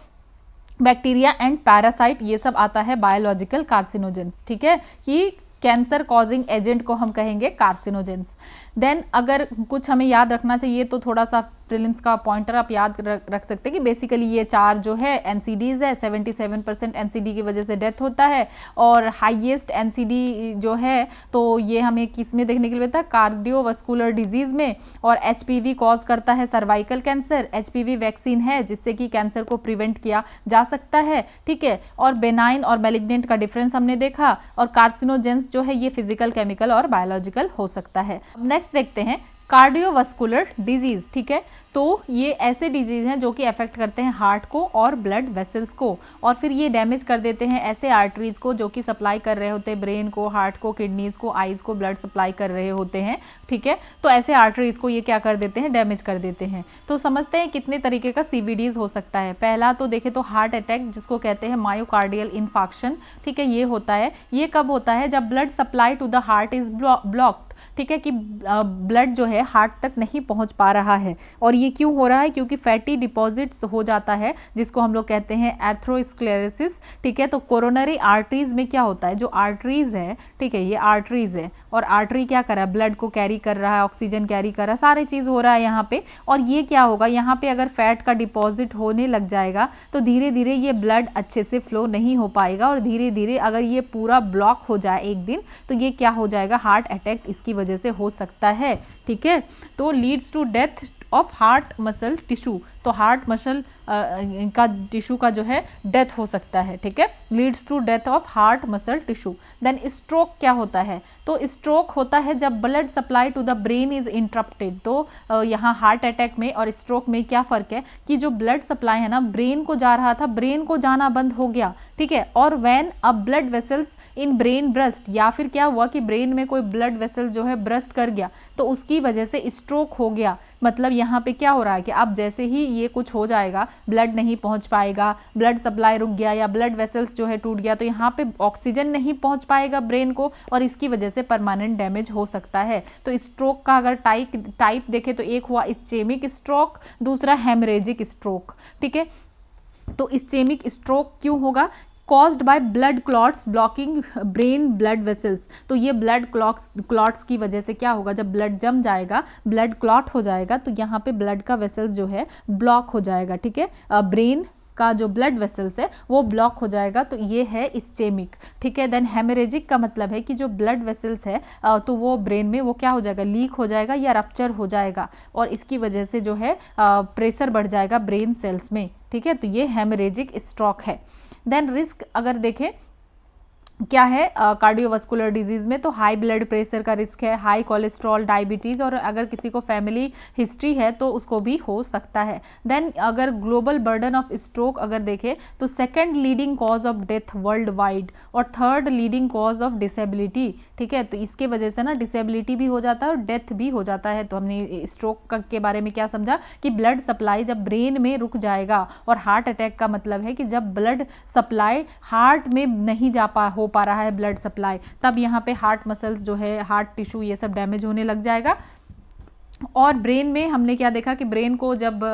बैक्टीरिया एंड पैरासाइट, ये सब आता है बायोलॉजिकल कार्सिनोजेंस, ठीक है, कि कैंसर कॉजिंग एजेंट को हम कहेंगे कार्सिनोजेंस। देन अगर कुछ हमें याद रखना चाहिए तो थोड़ा सा प्रीलिम्स का पॉइंटर आप याद रख सकते हैं कि बेसिकली ये 4 जो है एनसीडीज है, 77% एनसीडी की वजह से डेथ होता है, और हाईएस्ट एनसीडी जो है तो ये हमें किस में देखने के लिए मिलता है, कार्डियोवास्कुलर डिजीज में, और एचपीवी कॉज करता है सर्वाइकल कैंसर। एचपीवी वैक्सीन है जिससे कि कैंसर को प्रिवेंट किया जा सकता है, ठीक है, और बेनाइन और मैलिग्नेंट का डिफरेंस हमने देखा, और कार्सिनोजेंस जो है ये फिजिकल, केमिकल और बायोलॉजिकल हो सकता है। अब नेक्स्ट देखते हैं कार्डियोवास्कुलर डिजीज, ठीक है, तो ये ऐसे डिजीज हैं जो कि अफेक्ट करते हैं हार्ट को और ब्लड वेसल्स को, और फिर ये डैमेज कर देते हैं ऐसे आर्टरीज को जो कि सप्लाई कर रहे होते हैं ब्रेन को, हार्ट को, किडनीज को, आईज को ब्लड सप्लाई कर रहे होते हैं, ठीक है। तो ऐसे आर्टरीज को ये क्या कर देते हैं, डैमेज कर देते हैं। तो समझते हैं कितने तरीके का सीवीडीज हो सकता है। पहला तो देखें तो हार्ट अटैक, जिसको कहते हैं मायोकार्डियल इन्फार्क्शन, ठीक है, ये होता है। ये कब होता है, जब blood supply to the heart is blocked, ठीक है, कि ब्लड जो है हार्ट तक नहीं पहुंच पा रहा है। और ये क्यों हो रहा है? क्योंकि फैटी डिपॉजिट्स हो जाता है, जिसको हम लोग कहते हैं एथेरोस्क्लेरोसिस। ठीक है, तो कोरोनरी आर्टरीज में क्या होता है, जो आर्टरीज है, ठीक है, ये आर्टरीज है, और आर्टरी क्या कर रहा है, ब्लड को कैरी कर रहा है, ऑक्सीजन कैरी कर रहा है, सारी चीज हो रहा है यहाँ पे। और ये क्या होगा, यहाँ पे अगर फैट का डिपॉजिट होने लग जाएगा तो धीरे धीरे ये ब्लड अच्छे से फ्लो नहीं हो पाएगा, और धीरे धीरे अगर ये पूरा ब्लॉक हो जाए एक दिन तो ये क्या हो जाएगा, हार्ट अटैक इसकी वजह से हो सकता है। ठीक है, तो leads to death of heart muscle tissue, तो हार्ट मसल का टिश्यू का जो है डेथ हो सकता है। ठीक है, leads to death of heart muscle tissue. Then stroke क्या होता है, तो स्ट्रोक होता है जब blood supply to the brain is interrupted. तो यहाँ हार्ट अटैक में और स्ट्रोक में क्या फ़र्क है कि जो ब्लड सप्लाई है ना, ब्रेन को जा रहा था, ब्रेन को जाना बंद हो गया। ठीक है, और when a blood vessels in brain burst, या फिर क्या हुआ कि ब्रेन में कोई ब्लड वेसल जो है ब्रस्ट कर गया, तो उसकी वजह से स्ट्रोक हो गया। मतलब यहाँ पे क्या हो रहा है कि अब जैसे ही ये कुछ हो जाएगा, ब्लड नहीं पहुंच पाएगा, ब्लड सप्लाई रुक गया या ब्लड वेसल्स जो है टूट गया, तो यहाँ पे ऑक्सीजन नहीं पहुंच पाएगा ब्रेन को, और इसकी वजह से परमानेंट डैमेज हो सकता है। तो स्ट्रोक का अगर टाइप देखें तो एक हुआ इस्चेमिक स्ट्रोक, दूसरा हेमरेजिक स्ट्रोक। ठीक है, तो इस्चेमिक स्ट्रोक क्यों होगा, caused by blood clots blocking brain blood vessels. तो ये ब्लड क्लॉट्स की वजह से क्या होगा, जब ब्लड जम जाएगा, ब्लड क्लॉट हो जाएगा, तो यहाँ पे ब्लड का वेसल्स जो है ब्लॉक हो जाएगा। ठीक है, ब्रेन का जो ब्लड वेसल्स है वो ब्लॉक हो जाएगा, तो ये है इस्चेमिक। ठीक है, देन हेमरेजिक का मतलब है कि जो ब्लड वेसल्स है तो वो ब्रेन में वो क्या हो जाएगा, लीक हो जाएगा या रप्चर हो जाएगा, और इसकी वजह से जो है प्रेशर बढ़ जाएगा ब्रेन सेल्स में। ठीक है, तो ये हेमरेजिक स्ट्रोक है। देन रिस्क अगर देखें क्या है कार्डियोवास्कुलर डिजीज़ में, तो हाई ब्लड प्रेशर का रिस्क है, हाई कोलेस्ट्रॉल, डायबिटीज़, और अगर किसी को फैमिली हिस्ट्री है तो उसको भी हो सकता है। देन अगर ग्लोबल बर्डन ऑफ स्ट्रोक अगर देखें तो second leading cause of death worldwide, और third leading cause of disability. ठीक है, तो इसके वजह से ना डिसेबिलिटी भी हो जाता है और डेथ भी हो जाता है। तो हमने स्ट्रोक के बारे में क्या समझा कि ब्लड सप्लाई जब ब्रेन में रुक जाएगा, और हार्ट अटैक का मतलब है कि जब ब्लड सप्लाई हार्ट में नहीं हो पा रहा है ब्लड सप्लाई, तब यहाँ पे हार्ट मसल्स जो है, हार्ट टिश्यू, ये सब डैमेज होने लग जाएगा। और ब्रेन में हमने क्या देखा कि ब्रेन को जब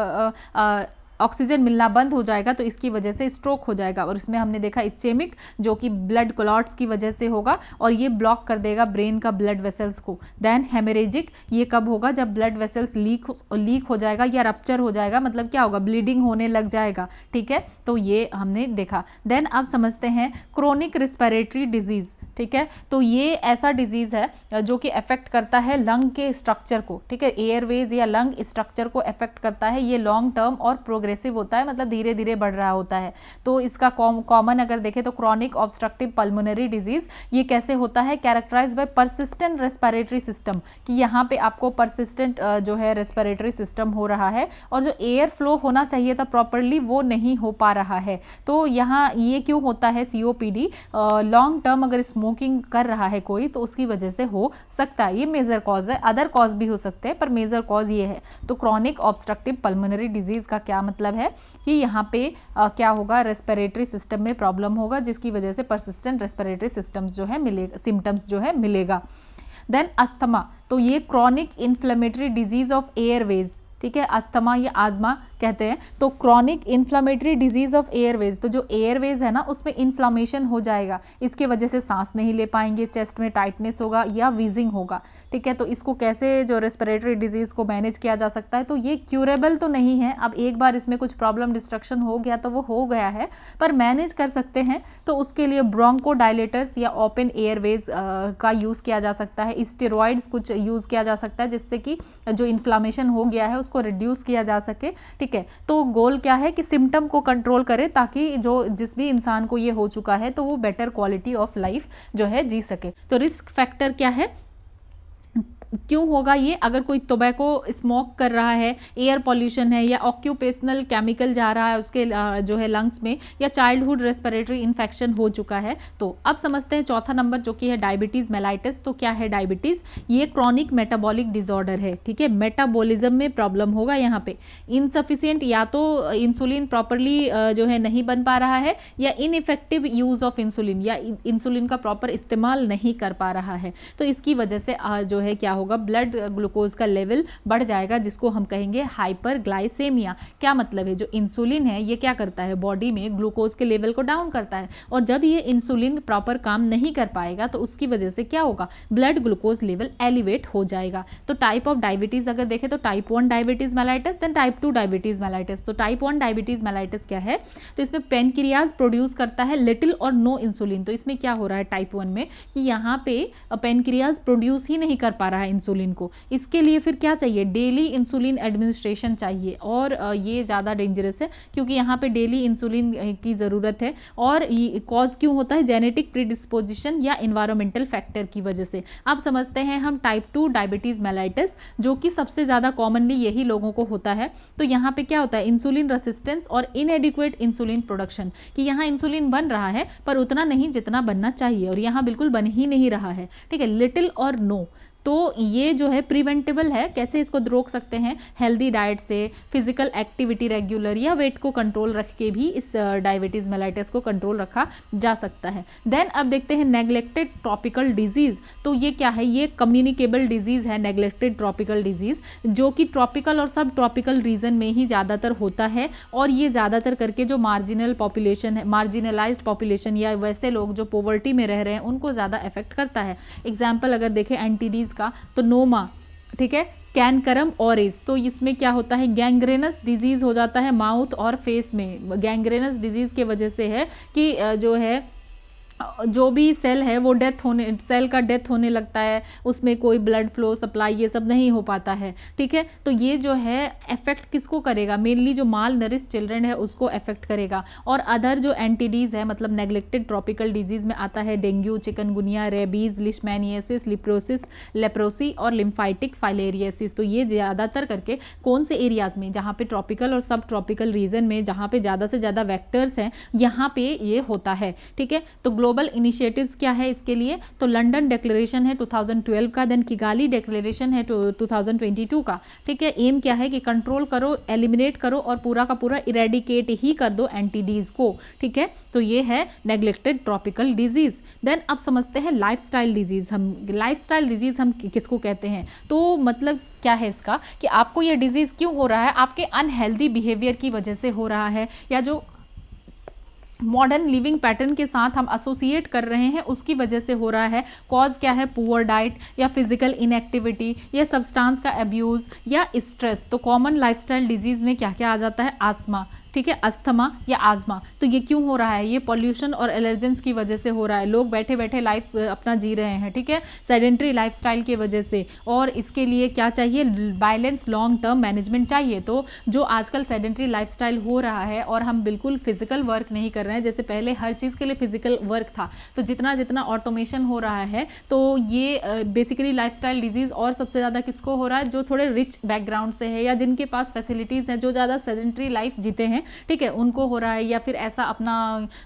ऑक्सीजन मिलना बंद हो जाएगा तो इसकी वजह से स्ट्रोक हो जाएगा, और इसमें हमने देखा इस्चेमिक जो कि ब्लड क्लॉट्स की वजह से होगा, और ये ब्लॉक कर देगा ब्रेन का ब्लड वेसल्स को। देन हेमरेजिक ये कब होगा, जब ब्लड वेसल्स लीक हो जाएगा या रप्चर हो जाएगा, मतलब क्या होगा, ब्लीडिंग होने लग जाएगा। ठीक है, तो ये हमने देखा। देन अब समझते हैं क्रोनिक रिस्पिरेटरी डिजीज। ठीक है, तो ये ऐसा डिजीज है जो कि अफेक्ट करता है लंग के स्ट्रक्चर को। ठीक है, एयरवेज या लंग स्ट्रक्चर को अफेक्ट करता है। ये लॉन्ग टर्म और प्रोग्रेसिव होता है, मतलब धीरे धीरे बढ़ रहा होता है। तो इसका कॉमन अगर देखें तो क्रोनिक ऑब्स्ट्रक्टिव पल्मोनरी डिजीज, ये कैसे होता है, characterised by persistent respiratory system, कि यहाँ पे आपको परसिस्टेंट जो है रेस्पिरेटरी सिस्टम हो रहा है, और जो एयर फ्लो होना चाहिए था प्रॉपरली वो नहीं हो पा रहा है। तो यहाँ ये क्यों होता है, सीओपीडी लॉन्ग टर्म अगर स्मोकिंग कर रहा है कोई तो उसकी वजह से हो सकता है। ये मेजर कॉज है, अदर कॉज भी हो सकते हैं पर मेजर कॉज ये है। तो क्रोनिक ऑब्स्ट्रक्टिव पल्मोनरी डिजीज का क्या मतलब है कि यहाँ पे क्या होगा, रेस्पिरेटरी सिस्टम में प्रॉब्लम होगा, जिसकी वजह से परसिस्टेंट रेस्पिरेटरी सिस्टम्स जो है मिलेगा, सिम्टम्स जो है मिलेगा। देन अस्थमा, तो ये chronic inflammatory disease of Airways. ठीक है, अस्थमा या आजमा कहते हैं। तो chronic inflammatory disease of Airways, तो जो एयरवेज है ना उसमें इन्फ्लामेशन हो जाएगा, इसके वजह से सांस नहीं ले पाएंगे, चेस्ट में टाइटनेस होगा या वीजिंग होगा। ठीक है, तो इसको कैसे जो रेस्पिरेटरी डिजीज को मैनेज किया जा सकता है, तो ये क्यूरेबल तो नहीं है। अब एक बार इसमें कुछ प्रॉब्लम डिस्ट्रक्शन हो गया तो वो हो गया है, पर मैनेज कर सकते हैं। तो उसके लिए ब्रोंकोडायलेटर्स या ओपन एयरवेज का यूज़ किया जा सकता है, स्टेरॉइड्स कुछ यूज़ किया जा सकता है, जिससे कि जो इन्फ्लामेशन हो गया है उसको रिड्यूस किया जा सके। ठीक है, तो गोल क्या है कि सिम्टम को कंट्रोल करे, ताकि जो जिस भी इंसान को ये हो चुका है तो वो बेटर क्वालिटी ऑफ लाइफ जो है जी सके। तो रिस्क फैक्टर क्या है, क्यों होगा ये? अगर कोई टोबैको स्मोक कर रहा है, एयर पॉल्यूशन है या ऑक्यूपेशनल केमिकल जा रहा है उसके जो है लंग्स में, या चाइल्डहुड रेस्पिरेटरी इन्फेक्शन हो चुका है। तो अब समझते हैं चौथा नंबर जो कि है डायबिटीज मेलाइटिस। तो क्या है डायबिटीज? ये क्रॉनिक मेटाबॉलिक डिसऑर्डर है, ठीक है। मेटाबॉलिज्म में प्रॉब्लम होगा यहाँ पे। इनसफिशियंट, या तो इंसुलिन प्रॉपरली जो है नहीं बन पा रहा है, या इनइफेक्टिव यूज ऑफ इंसुलिन, या इंसुलिन का प्रॉपर इस्तेमाल नहीं कर पा रहा है। तो इसकी वजह से जो है क्या होगा, ब्लड ग्लूकोज का लेवल बढ़ जाएगा, जिसको हम कहेंगे हाइपरग्लाइसेमिया। क्या मतलब है? जो इंसुलिन है ये क्या करता है, बॉडी में ग्लूकोज के लेवल को डाउन करता है, और जब ये इंसुलिन प्रॉपर काम नहीं कर पाएगा तो उसकी वजह से क्या होगा, ब्लड ग्लूकोज लेवल एलिवेट हो जाएगा। तो टाइप ऑफ डायबिटीज अगर देखें तो type 1 diabetes mellitus, then type 2 diabetes mellitus. तो टाइप 1 डायबिटीज मेलाइटिस क्या है? तो इसमें पेनक्रियाज प्रोड्यूस करता है लिटिल और नो इंसुलिन। तो इसमें क्या हो रहा है टाइप 1 में कि यहाँ पे पेनक्रियाज प्रोड्यूस ही नहीं कर पा रहा है इंसुलिन को। इसके लिए फिर क्या चाहिए, डेली इंसुलिन एडमिनिस्ट्रेशन चाहिए, और ये ज़्यादा डेंजरस है क्योंकि यहाँ पे डेली इंसुलिन की ज़रूरत है। और कॉज क्यों होता है, जेनेटिक प्रीडिस्पोजिशन या इन्वायरमेंटल फैक्टर की वजह से। अब समझते हैं हम टाइप 2 डायबिटीज़ मेलाइटिस, जो कि सबसे ज़्यादा कॉमनली यही लोगों को होता है। तो यहाँ पे क्या होता है, इंसुलिन रेसिस्टेंस और इनएडिक्वेट इंसुलिन प्रोडक्शन, कि यहाँ इंसुलिन बन रहा है पर उतना नहीं जितना बनना चाहिए, और यहाँ बिल्कुल बन ही नहीं रहा है, ठीक है, लिटिल और नो। तो ये जो है प्रिवेंटेबल है। कैसे इसको रोक सकते हैं, हेल्दी डाइट से, फिजिकल एक्टिविटी रेगुलर, या वेट को कंट्रोल रख के भी इस डायबिटीज मेलाइटिस को कंट्रोल रखा जा सकता है। देन अब देखते हैं नेग्लेक्टेड ट्रॉपिकल डिजीज। तो ये क्या है, ये कम्युनिकेबल डिजीज है नेग्लेक्टेड ट्रॉपिकल डिजीज, जो कि ट्रॉपिकल और सब ट्रॉपिकल रीजन में ही ज़्यादातर होता है, और ये ज़्यादातर करके जो मार्जिनल पॉपुलेशन है, मार्जिनलाइज्ड पॉपुलेशन, या वैसे लोग जो पॉवर्टी में रह रहे हैं, उनको ज़्यादा इफेक्ट करता है। एग्जाम्पल अगर देखें एंटीडीज का, तो नोमा, ठीक है, कैनकरम ऑरिस। तो इसमें क्या होता है, गैंग्रेनस डिजीज हो जाता है माउथ और फेस में। गैंग्रेनस डिजीज के वजह से है कि जो है जो भी सेल है वो सेल का डेथ होने लगता है, उसमें कोई ब्लड फ्लो सप्लाई ये सब नहीं हो पाता है, ठीक है। तो ये जो है इफेक्ट किसको करेगा, मेनली जो माल नरिश चिल्ड्रन है उसको इफेक्ट करेगा। और अदर जो एंटीडीज है, मतलब नेग्लेक्टेड ट्रॉपिकल डिजीज में आता है dengue, chikungunya, rabies, leishmaniasis, leprosy और लिम्फाइटिक फाइलेरियासिस। तो ये ज़्यादातर करके कौन से एरियाज में, जहाँ पे ट्रॉपिकल और सब ट्रॉपिकल रीजन में, जहाँ पे ज़्यादा से ज़्यादा वेक्टर्स हैं, यहाँ पे ये होता है, ठीक है। तो ग्लोबल इनिशिएटिव्स क्या है इसके लिए, तो लंदन डिक्लेरेशन है 2012 का, देन किगाली डिक्लेरेशन है 2022 का, ठीक है। एम क्या है कि कंट्रोल करो, एलिमिनेट करो और पूरा का पूरा इरेडिकेट ही कर दो एंटीडीज को, ठीक है। तो ये है नेग्लेक्टेड ट्रॉपिकल डिजीज। देन अब समझते हैं लाइफस्टाइल डिजीज। लाइफस्टाइल डिजीज हम किसको कहते हैं, तो मतलब क्या है इसका कि आपको ये डिजीज क्यों हो रहा है, आपके अनहेल्दी बिहेवियर की वजह से हो रहा है, या जो मॉडर्न लिविंग पैटर्न के साथ हम एसोसिएट कर रहे हैं उसकी वजह से हो रहा है। कॉज क्या है, पुअर डाइट या फिजिकल इनएक्टिविटी या सब्सटेंस का अब्यूज़ या स्ट्रेस। तो कॉमन लाइफस्टाइल डिजीज़ में क्या क्या आ जाता है, आस्थमा, ठीक है, अस्थमा या आजमा। तो ये क्यों हो रहा है, ये पॉल्यूशन और एलर्जेंस की वजह से हो रहा है। लोग बैठे बैठे लाइफ अपना जी रहे हैं, ठीक है, सेडेंट्री लाइफस्टाइल की वजह से। और इसके लिए क्या चाहिए, बैलेंस लॉन्ग टर्म मैनेजमेंट चाहिए। तो जो आजकल सेडेंट्री लाइफस्टाइल हो रहा है और हम बिल्कुल फिजिकल वर्क नहीं कर रहे हैं, जैसे पहले हर चीज़ के लिए फिजिकल वर्क था, तो जितना जितना ऑटोमेशन हो रहा है, तो ये बेसिकली लाइफस्टाइल डिजीज़ और सबसे ज़्यादा किसको हो रहा है, जो थोड़े रिच बैकग्राउंड से है या जिनके पास फैसिलिटीज़ हैं, जो ज़्यादा सेडेंट्री लाइफ जीते हैं, ठीक है, उनको हो रहा है। या फिर ऐसा अपना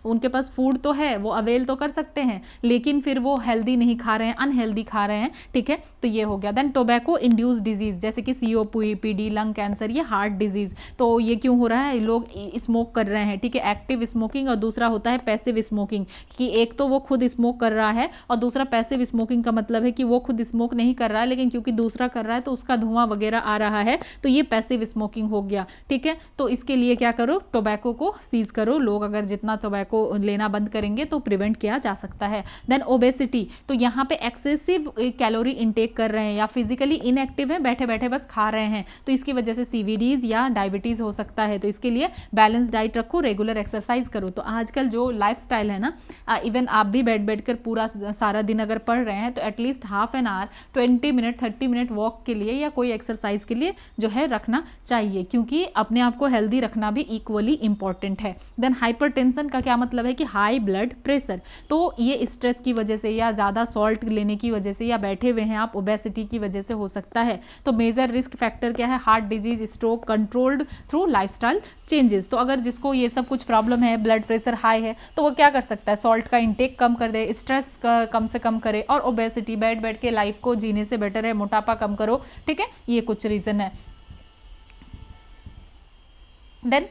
उनके पास फूड तो है, वो अवेल तो कर सकते हैं, लेकिन फिर वो हेल्दी नहीं खा रहे हैं, अनहेल्दी खा रहे हैं, ठीक है। तो ये हो गया। देन टोबैको इंड्यूस डिजीज, जैसे कि COPD, लंग कैंसर, ये हार्ट डिजीज। तो ये क्यों हो रहा है, लोग स्मोक कर रहे हैं, ठीक है, एक्टिव स्मोकिंग, और दूसरा होता है पैसिव स्मोकिंग, कि एक तो वो खुद स्मोक कर रहा है, और दूसरा पैसिव स्मोकिंग का मतलब है कि वो खुद स्मोक नहीं कर रहा है, लेकिन क्योंकि दूसरा कर रहा है तो उसका धुआं वगैरह आ रहा है, तो ये पैसिव स्मोकिंग हो गया, ठीक है। तो इसके लिए क्या करो, टोबैको को सीज करो। लोग अगर जितना टोबैको लेना बंद करेंगे तो प्रिवेंट किया जा सकता है। देन ओबेसिटी, तो यहाँ पे एक्सेसिव कैलोरी इनटेक कर रहे हैं या फिजिकली इनएक्टिव हैं, बैठे बैठे बस खा रहे हैं, तो इसकी वजह से CVDs या डायबिटीज हो सकता है। तो इसके लिए बैलेंस डाइट रखो, रेगुलर एक्सरसाइज करो। तो आजकल जो लाइफस्टाइल है ना, इवन आप भी बैठ कर पूरा सारा दिन अगर पढ़ रहे हैं, तो at least half an hour, 20 minute, 30 minute walk के लिए या कोई एक्सरसाइज के लिए जो है रखना चाहिए, क्योंकि अपने आप को हेल्दी रखना भी इक्वली इंपॉर्टेंट है। देन हाइपरटेंशन का क्या मतलब है कि हाई ब्लड प्रेशर, तो ये स्ट्रेस की वजह से या ज़्यादा सॉल्ट लेने की वजह से या बैठे हुए हैं आप ओबेसिटी की वजह से हो सकता है। तो मेजर रिस्क फैक्टर क्या है, heart disease, stroke, controlled through lifestyle changes. तो अगर जिसको ये सब कुछ प्रॉब्लम है, ब्लड प्रेशर हाई है, तो वो क्या कर सकता है, सॉल्ट का इंटेक कम कर दे, स्ट्रेस कम से कम करे, और ओबेसिटी, बैठ बैठ के लाइफ को जीने से बेटर है मोटापा कम करो। ठीक है, ये कुछ रीजन है। देन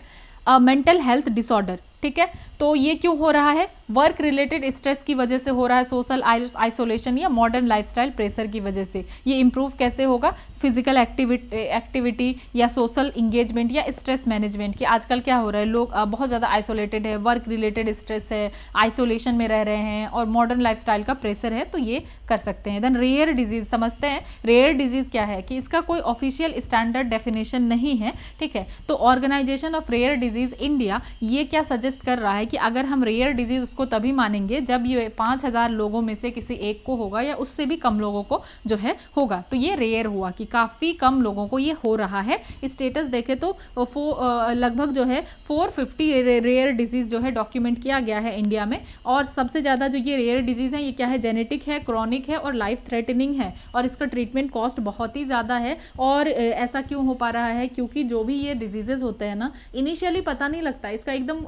मेंटल हेल्थ डिसऑर्डर, ठीक है, तो ये क्यों हो रहा है, वर्क रिलेटेड स्ट्रेस की वजह से हो रहा है, सोशल आइसोलेशन या मॉडर्न लाइफस्टाइल प्रेशर की वजह से। ये इंप्रूव कैसे होगा, फिजिकल एक्टिविटी या सोशल इंगेजमेंट या स्ट्रेस मैनेजमेंट। कि आजकल क्या हो रहा है, लोग बहुत ज़्यादा आइसोलेटेड है, वर्क रिलेटेड स्ट्रेस है, आइसोलेशन में रह रहे हैं और मॉडर्न लाइफस्टाइल का प्रेशर है, तो ये कर सकते हैं। देन रेयर डिजीज, समझते हैं रेयर डिजीज क्या है, कि इसका कोई ऑफिशियल स्टैंडर्ड डेफिनेशन नहीं है। ठीक है, तो organisation of rare disease India ये क्या सजेस्ट कर रहा है कि अगर हम रेयर डिजीज उसको तभी मानेंगे जब ये 5000 लोगों में से किसी एक को होगा या उससे भी कम लोगों को जो है होगा। तो ये रेयर हुआ कि काफ़ी कम लोगों को ये हो रहा है। स्टेटस देखें तो लगभग जो है 450 रेयर डिजीज जो है डॉक्यूमेंट किया गया है इंडिया में। और सबसे ज़्यादा जो ये रेयर डिजीज़ है ये क्या है, जेनेटिक है, क्रॉनिक है और लाइफ थ्रेटनिंग है, और इसका ट्रीटमेंट कॉस्ट बहुत ही ज़्यादा है। और ऐसा क्यों हो पा रहा है, क्योंकि जो भी ये डिजीजेज होते हैं ना, इनिशियली पता नहीं लगता, इसका एकदम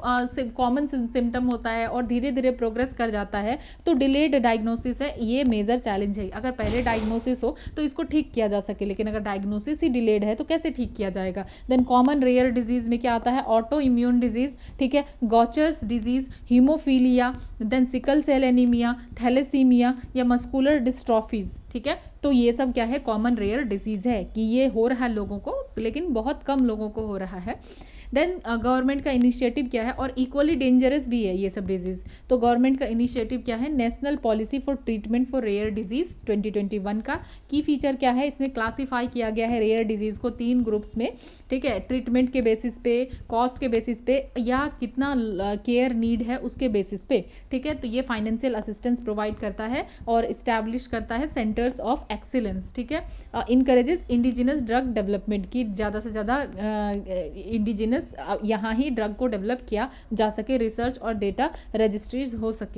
कॉमन सिम्टम होता है और धीरे धीरे प्रोग्रेस कर जाता है। तो डिलेड डायग्नोसिस है, ये मेजर चैलेंज है। अगर पहले डायग्नोसिस हो तो इसको ठीक किया जा सके, लेकिन अगर डायग्नोसिस ही डिलेड है तो कैसे ठीक किया जाएगा। देन कॉमन रेयर डिजीज में क्या आता है, ऑटो इम्यून डिजीज, ठीक है, Gaucher's disease, haemophilia, then sickle cell anaemia, thalassaemia या मस्कुलर डिस्ट्रॉफीज। ठीक है, तो ये सब क्या है, कॉमन रेयर डिजीज है कि ये हो रहा है लोगों को, लेकिन बहुत कम लोगों को हो रहा है। देन गवर्नमेंट का इनिशिएटिव क्या है, और इक्वली डेंजरस भी है ये सब डिजीज़। तो गवर्नमेंट का इनिशिएटिव क्या है, national policy for treatment for rare disease 2021 का की फीचर क्या है, इसमें क्लासीफाई किया गया है रेयर डिजीज़ को 3 ग्रुप्स में। ठीक है, ट्रीटमेंट के बेसिस पे, कॉस्ट के बेसिस पे या कितना केयर नीड है उसके बेसिस पे। ठीक है, तो ये फाइनेंशियल असिस्टेंस प्रोवाइड करता है और इस्टेब्लिश करता है सेंटर्स ऑफ एक्सीलेंस। ठीक है, इनकरेजेस इंडिजिनस ड्रग डेवलपमेंट की, ज़्यादा से ज़्यादा इंडिजिनस यहाँ ही ड्रग को डेवलप किया जा सके, रिसर्च और डेटा रजिस्ट्रीज हो सके।